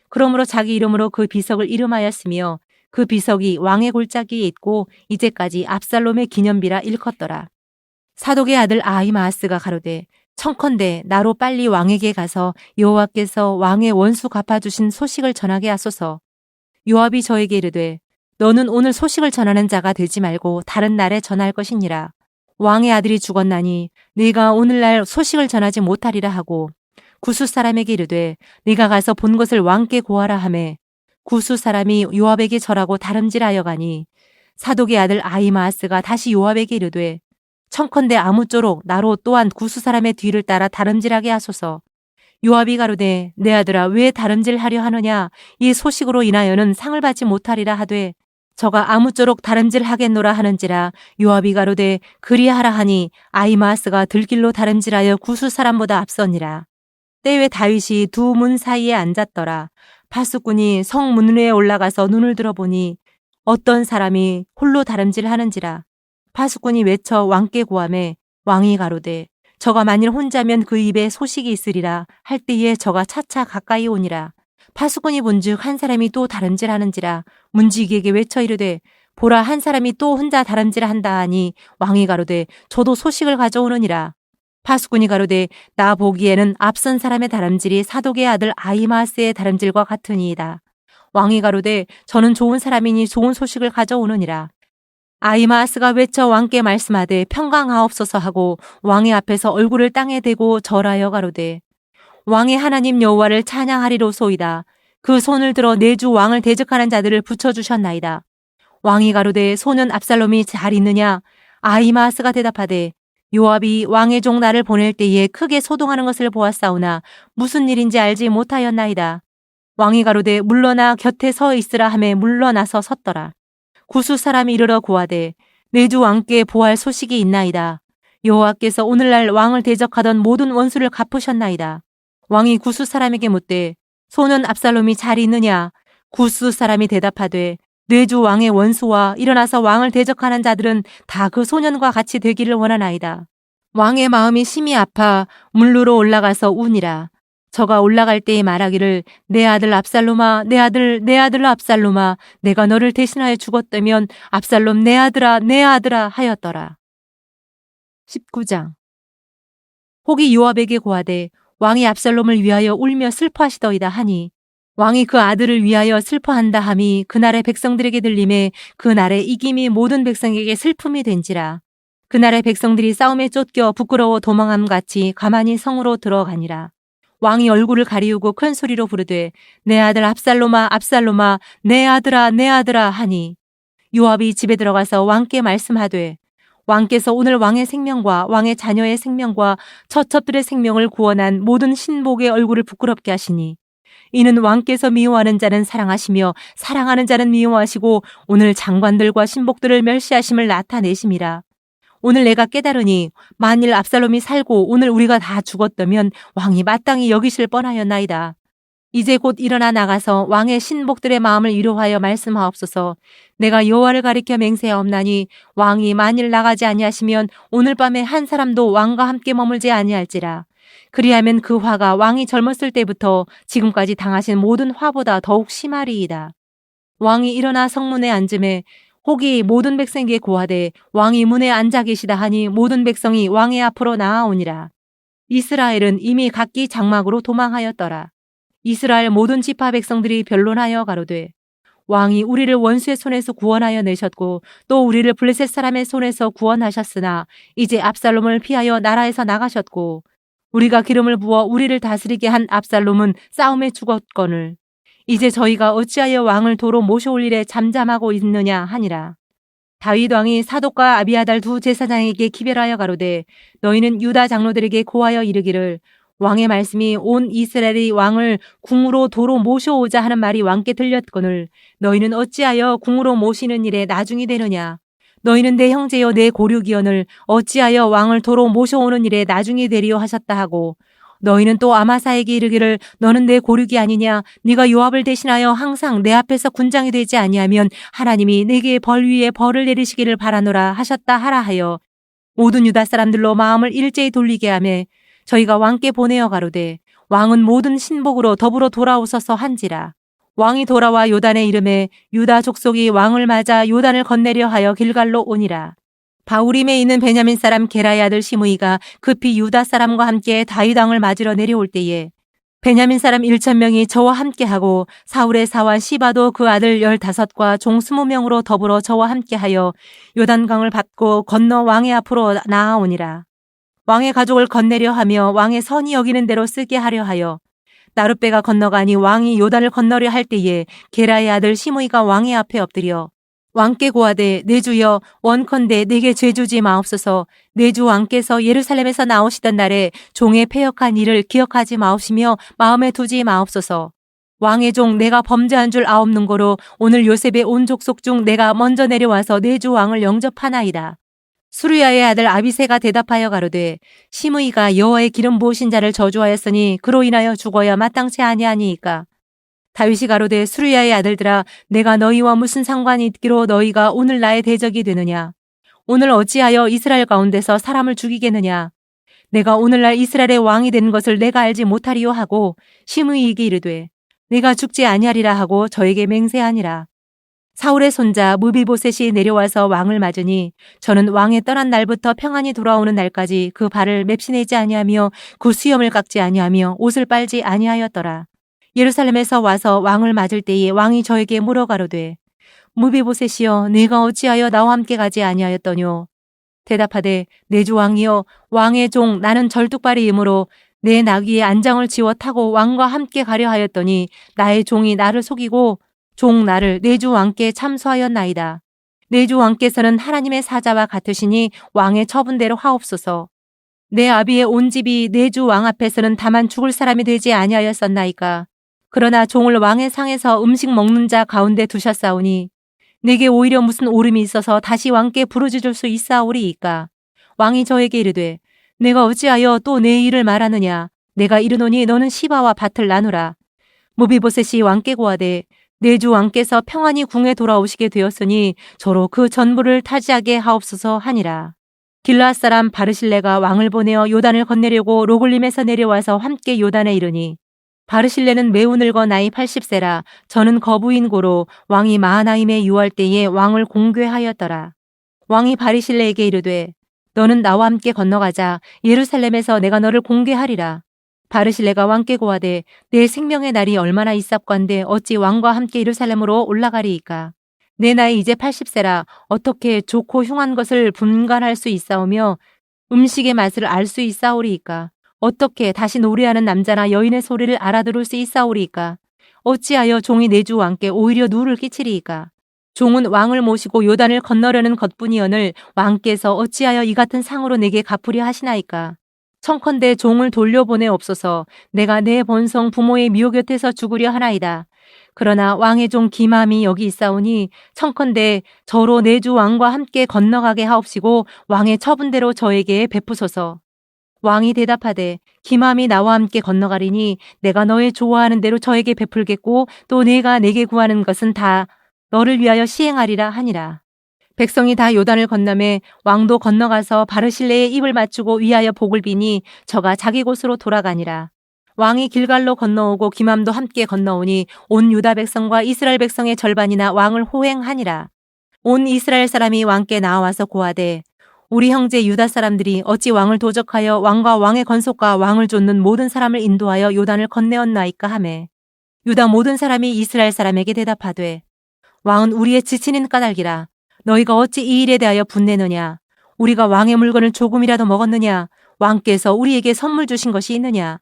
그러므로 자기 이름으로 그 비석을 이름하였으며 그 비석이 왕의 골짜기에 있고 이제까지 압살롬의 기념비라 일컫더라. 사독의 아들 아히마아스가 가로되 청컨대 나로 빨리 왕에게 가서 여호와께서 왕의 원수 갚아주신 소식을 전하게 하소서. 요압이 저에게 이르되 너는 오늘 소식을 전하는 자가 되지 말고 다른 날에 전할 것이니라. 왕의 아들이 죽었나니 네가 오늘날 소식을 전하지 못하리라 하고 구스 사람에게 이르되 네가 가서 본 것을 왕께 고하라 하매 구스 사람이 요압에게 절하고 다름질하여 가니 사독의 아들 아히마아스가 다시 요압에게 이르되 청컨대 아무쪼록 나로 또한 구스 사람의 뒤를 따라 다름질하게 하소서. 요압이 가로되 내 아들아 왜 다름질하려 하느냐 이 소식으로 인하여는 상을 받지 못하리라 하되 저가 아무쪼록 다름질하겠노라 하는지라 요압이 가로되 그리하라 하니 아히마아스가 들길로 다름질하여 구수 사람보다 앞서니라. 때에 다윗이 두 문 사이에 앉았더라. 파수꾼이 성 문외에 올라가서 눈을 들어보니 어떤 사람이 홀로 다름질하는지라. 파수꾼이 외쳐 왕께 고하매 왕이 가로되 저가 만일 혼자면 그 입에 소식이 있으리라 할 때에 저가 차차 가까이 오니라. 파수꾼이 본즉 한 사람이 또 다름질하는지라 문지기에게 외쳐 이르되 보라 한 사람이 또 혼자 다름질한다 하니 왕이 가로되 저도 소식을 가져오느니라. 파수꾼이 가로되 나 보기에는 앞선 사람의 다름질이 사독의 아들 아히마아스의 다름질과 같으니이다. 왕이 가로되 저는 좋은 사람이니 좋은 소식을 가져오느니라. 아히마아스가 외쳐 왕께 말씀하되 평강하옵소서 하고 왕의 앞에서 얼굴을 땅에 대고 절하여 가로되 왕의 하나님 여호와를 찬양하리로소이다. 그 손을 들어 내 주 왕을 대적하는 자들을 붙여주셨나이다. 왕이 가로되 소년 압살롬이 잘 있느냐? 아히마아스가 대답하되 요압이 왕의 종 나를 보낼 때에 크게 소동하는 것을 보았사오나 무슨 일인지 알지 못하였나이다. 왕이 가로되 물러나 곁에 서 있으라 하매 물러나서 섰더라. 구수 사람이 이르러 고하되 내 주 왕께 보할 소식이 있나이다. 여호와께서 오늘날 왕을 대적하던 모든 원수를 갚으셨나이다. 왕이 구수 사람에게 묻되 소년 압살롬이 잘 있느냐? 구수 사람이 대답하되 내 주 왕의 원수와 일어나서 왕을 대적하는 자들은 다 그 소년과 같이 되기를 원하나이다. 왕의 마음이 심히 아파 물루로 올라가서 우니라. 저가 올라갈 때에 말하기를 내 아들 압살롬아 내 아들 압살롬아 내가 너를 대신하여 죽었다면 압살롬 내 아들아 하였더라. 19장 혹이 요압에게 고하되 왕이 압살롬을 위하여 울며 슬퍼하시더이다 하니 왕이 그 아들을 위하여 슬퍼한다 함이 그날의 백성들에게 들림에 그날의 이김이 모든 백성에게 슬픔이 된지라. 그날의 백성들이 싸움에 쫓겨 부끄러워 도망함같이 가만히 성으로 들어가니라. 왕이 얼굴을 가리우고 큰 소리로 부르되 내 아들 압살롬아 내 아들아 하니 요압이 집에 들어가서 왕께 말씀하되 왕께서 오늘 왕의 생명과 왕의 자녀의 생명과 처첩들의 생명을 구원한 모든 신복의 얼굴을 부끄럽게 하시니 이는 왕께서 미워하는 자는 사랑하시며 사랑하는 자는 미워하시고 오늘 장관들과 신복들을 멸시하심을 나타내심이라. 오늘 내가 깨달으니 만일 압살롬이 살고 오늘 우리가 다 죽었다면 왕이 마땅히 여기실 뻔하였나이다. 이제 곧 일어나 나가서 왕의 신복들의 마음을 위로하여 말씀하옵소서. 내가 여호와를 가리켜 맹세하옵나니 왕이 만일 나가지 아니하시면 오늘 밤에 한 사람도 왕과 함께 머물지 아니할지라. 그리하면 그 화가 왕이 젊었을 때부터 지금까지 당하신 모든 화보다 더욱 심하리이다. 왕이 일어나 성문에 앉음에 혹이 모든 백성에게 고하되 왕이 문에 앉아 계시다 하니 모든 백성이 왕의 앞으로 나아오니라. 이스라엘은 이미 각기 장막으로 도망하였더라. 이스라엘 모든 지파 백성들이 변론하여 가로되 왕이 우리를 원수의 손에서 구원하여 내셨고 또 우리를 블레셋 사람의 손에서 구원하셨으나 이제 압살롬을 피하여 나라에서 나가셨고 우리가 기름을 부어 우리를 다스리게 한 압살롬은 싸움에 죽었거늘 이제 저희가 어찌하여 왕을 도로 모셔올 일에 잠잠하고 있느냐 하니라. 다윗 왕이 사독과 아비아달 두 제사장에게 기별하여 가로되 너희는 유다 장로들에게 고하여 이르기를 왕의 말씀이 온 이스라엘이 왕을 궁으로 도로 모셔오자 하는 말이 왕께 들렸거늘 너희는 어찌하여 궁으로 모시는 일에 나중이 되느냐. 너희는 내 형제여 내 고륙이여늘 어찌하여 왕을 도로 모셔오는 일에 나중이 되리요 하셨다 하고 너희는 또 아마사에게 이르기를 너는 내 고륙이 아니냐. 네가 요압을 대신하여 항상 내 앞에서 군장이 되지 아니하면 하나님이 내게 벌 위에 벌을 내리시기를 바라노라 하셨다 하라 하여 모든 유다 사람들로 마음을 일제히 돌리게 하매 저희가 왕께 보내어 가로되 왕은 모든 신복으로 더불어 돌아오소서 한지라. 왕이 돌아와 요단에 이름에 유다 족속이 왕을 맞아 요단을 건네려 하여 길갈로 오니라. 바우림에 있는 베냐민 사람 게라의 아들 시므이가 급히 유다 사람과 함께 다윗 왕을 맞으러 내려올 때에 베냐민 사람 1,000명이 저와 함께하고 사울의 사환 시바도 그 아들 15과 종 20명으로 더불어 저와 함께하여 요단강을 밟고 건너 왕의 앞으로 나아오니라. 왕의 가족을 건네려 하며 왕의 선이 여기는 대로 쓰게 하려 하여 나룻배가 건너가니 왕이 요단을 건너려 할 때에 게라의 아들 시므이가 왕의 앞에 엎드려 왕께 고하되 내 주여 원컨대 내게 죄 주지 마옵소서. 내 주 왕께서 예루살렘에서 나오시던 날에 종의 패역한 일을 기억하지 마옵시며 마음에 두지 마옵소서. 왕의 종 내가 범죄한 줄 아옵는 거로 오늘 요셉의 온 족속 중 내가 먼저 내려와서 내 주 왕을 영접하나이다. 수르야의 아들 아비새가 대답하여 가로되 시므이가 여호와의 기름 부으신 자를 저주하였으니 그로 인하여 죽어야 마땅치 아니하니이까. 다윗이 가로되 수르야의 아들들아 내가 너희와 무슨 상관이 있기로 너희가 오늘 나의 대적이 되느냐. 오늘 어찌하여 이스라엘 가운데서 사람을 죽이겠느냐. 내가 오늘날 이스라엘의 왕이 되는 것을 내가 알지 못하리요 하고 시므이에게 이르되 내가 죽지 아니하리라 하고 저에게 맹세하니라. 사울의 손자 무비보셋이 내려와서 왕을 맞으니 저는 왕의 떠난 날부터 평안히 돌아오는 날까지 그 발을 맵시내지 아니하며 그 수염을 깎지 아니하며 옷을 빨지 아니하였더라. 예루살렘에서 와서 왕을 맞을 때에 왕이 저에게 물어가로되 무비보셋이여 네가 어찌하여 나와 함께 가지 아니하였더뇨. 대답하되 내 주 왕이여 왕의 종 나는 절뚝발이이므로 내 나귀의 안장을 지워 타고 왕과 함께 가려 하였더니 나의 종이 나를 속이고 종 나를 내 주 왕께 참소하였나이다. 내 주 왕께서는 하나님의 사자와 같으시니 왕의 처분대로 하옵소서. 내 아비의 온 집이 내 주 왕 앞에서는 다만 죽을 사람이 되지 아니하였었나이까. 그러나 종을 왕의 상에서 음식 먹는 자 가운데 두셨사오니 내게 오히려 무슨 오름이 있어서 다시 왕께 부르짖을 수 있사오리이까. 왕이 저에게 이르되 내가 어찌하여 또 내 일을 말하느냐. 내가 이르노니 너는 시바와 밭을 나누라. 무비보셋이 왕께 고하되 내 주 왕께서 평안히 궁에 돌아오시게 되었으니 저로 그 전부를 타지하게 하옵소서 하니라. 길르앗 사람 바르실레가 왕을 보내어 요단을 건네려고 로글림에서 내려와서 함께 요단에 이르니 바르실레는 매우 늙어 나이 80세라 저는 거부인 고로 왕이 마하나임에 유할 때에 왕을 공궤하였더라. 왕이 바르실레에게 이르되 너는 나와 함께 건너가자. 예루살렘에서 내가 너를 공궤하리라. 바르실레가 왕께 고하되 내 생명의 날이 얼마나 있사건대 어찌 왕과 함께 예루살렘으로 올라가리이까. 내 나이 이제 80세라 어떻게 좋고 흉한 것을 분간할 수 있사오며 음식의 맛을 알 수 있사오리이까. 어떻게 다시 노래하는 남자나 여인의 소리를 알아들을 수 있사오리이까. 어찌하여 종이 내 주 왕께 오히려 누를 끼치리이까. 종은 왕을 모시고 요단을 건너려는 것뿐이언을 왕께서 어찌하여 이 같은 상으로 내게 갚으려 하시나이까. 청컨대 종을 돌려보내옵소서. 내가 내 본성 부모의 미호 곁에서 죽으려 하나이다. 그러나 왕의 종 기맘이 여기 있사오니 청컨대 저로 내 주 왕과 함께 건너가게 하옵시고 왕의 처분대로 저에게 베푸소서. 왕이 대답하되 기맘이 나와 함께 건너가리니 내가 너의 좋아하는 대로 저에게 베풀겠고 또 내가 내게 구하는 것은 다 너를 위하여 시행하리라 하니라. 백성이 다 요단을 건너매 왕도 건너가서 바르실레의 입을 맞추고 위하여 복을 비니 저가 자기 곳으로 돌아가니라. 왕이 길갈로 건너오고 기맘도 함께 건너오니 온 유다 백성과 이스라엘 백성의 절반이나 왕을 호행하니라. 온 이스라엘 사람이 왕께 나와서 고하되 우리 형제 유다 사람들이 어찌 왕을 도적하여 왕과 왕의 건속과 왕을 좇는 모든 사람을 인도하여 요단을 건네었나이까 하매 유다 모든 사람이 이스라엘 사람에게 대답하되 왕은 우리의 지치는 까닭이라. 너희가 어찌 이 일에 대하여 분내느냐. 우리가 왕의 물건을 조금이라도 먹었느냐. 왕께서 우리에게 선물 주신 것이 있느냐.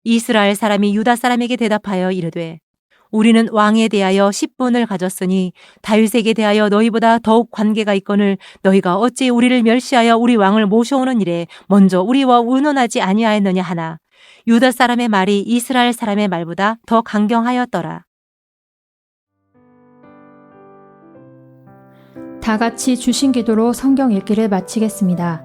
이스라엘 사람이 유다 사람에게 대답하여 이르되 우리는 왕에 대하여 10분을 가졌으니 다윗에게 대하여 너희보다 더욱 관계가 있거늘 너희가 어찌 우리를 멸시하여 우리 왕을 모셔오는 일에 먼저 우리와 의논하지 아니하였느냐 하나 유다 사람의 말이 이스라엘 사람의 말보다 더 강경하였더라. 다 같이 주신 기도로 성경 읽기를 마치겠습니다.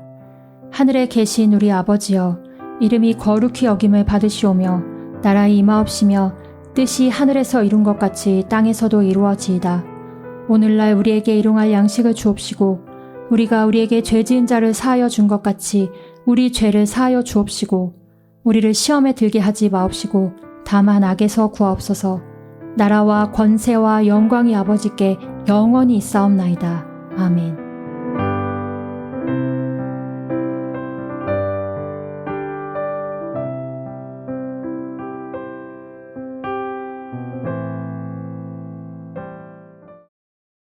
하늘에 계신 우리 아버지여, 이름이 거룩히 여김을 받으시오며 나라의 임하옵시며 뜻이 하늘에서 이룬 것 같이 땅에서도 이루어지이다. 오늘날 우리에게 일용할 양식을 주옵시고 우리가 우리에게 죄 지은 자를 사하여 준 것 같이 우리 죄를 사하여 주옵시고 우리를 시험에 들게 하지 마옵시고 다만 악에서 구하옵소서. 나라와 권세와 영광이 아버지께 영원히 있사옵나이다. 아멘.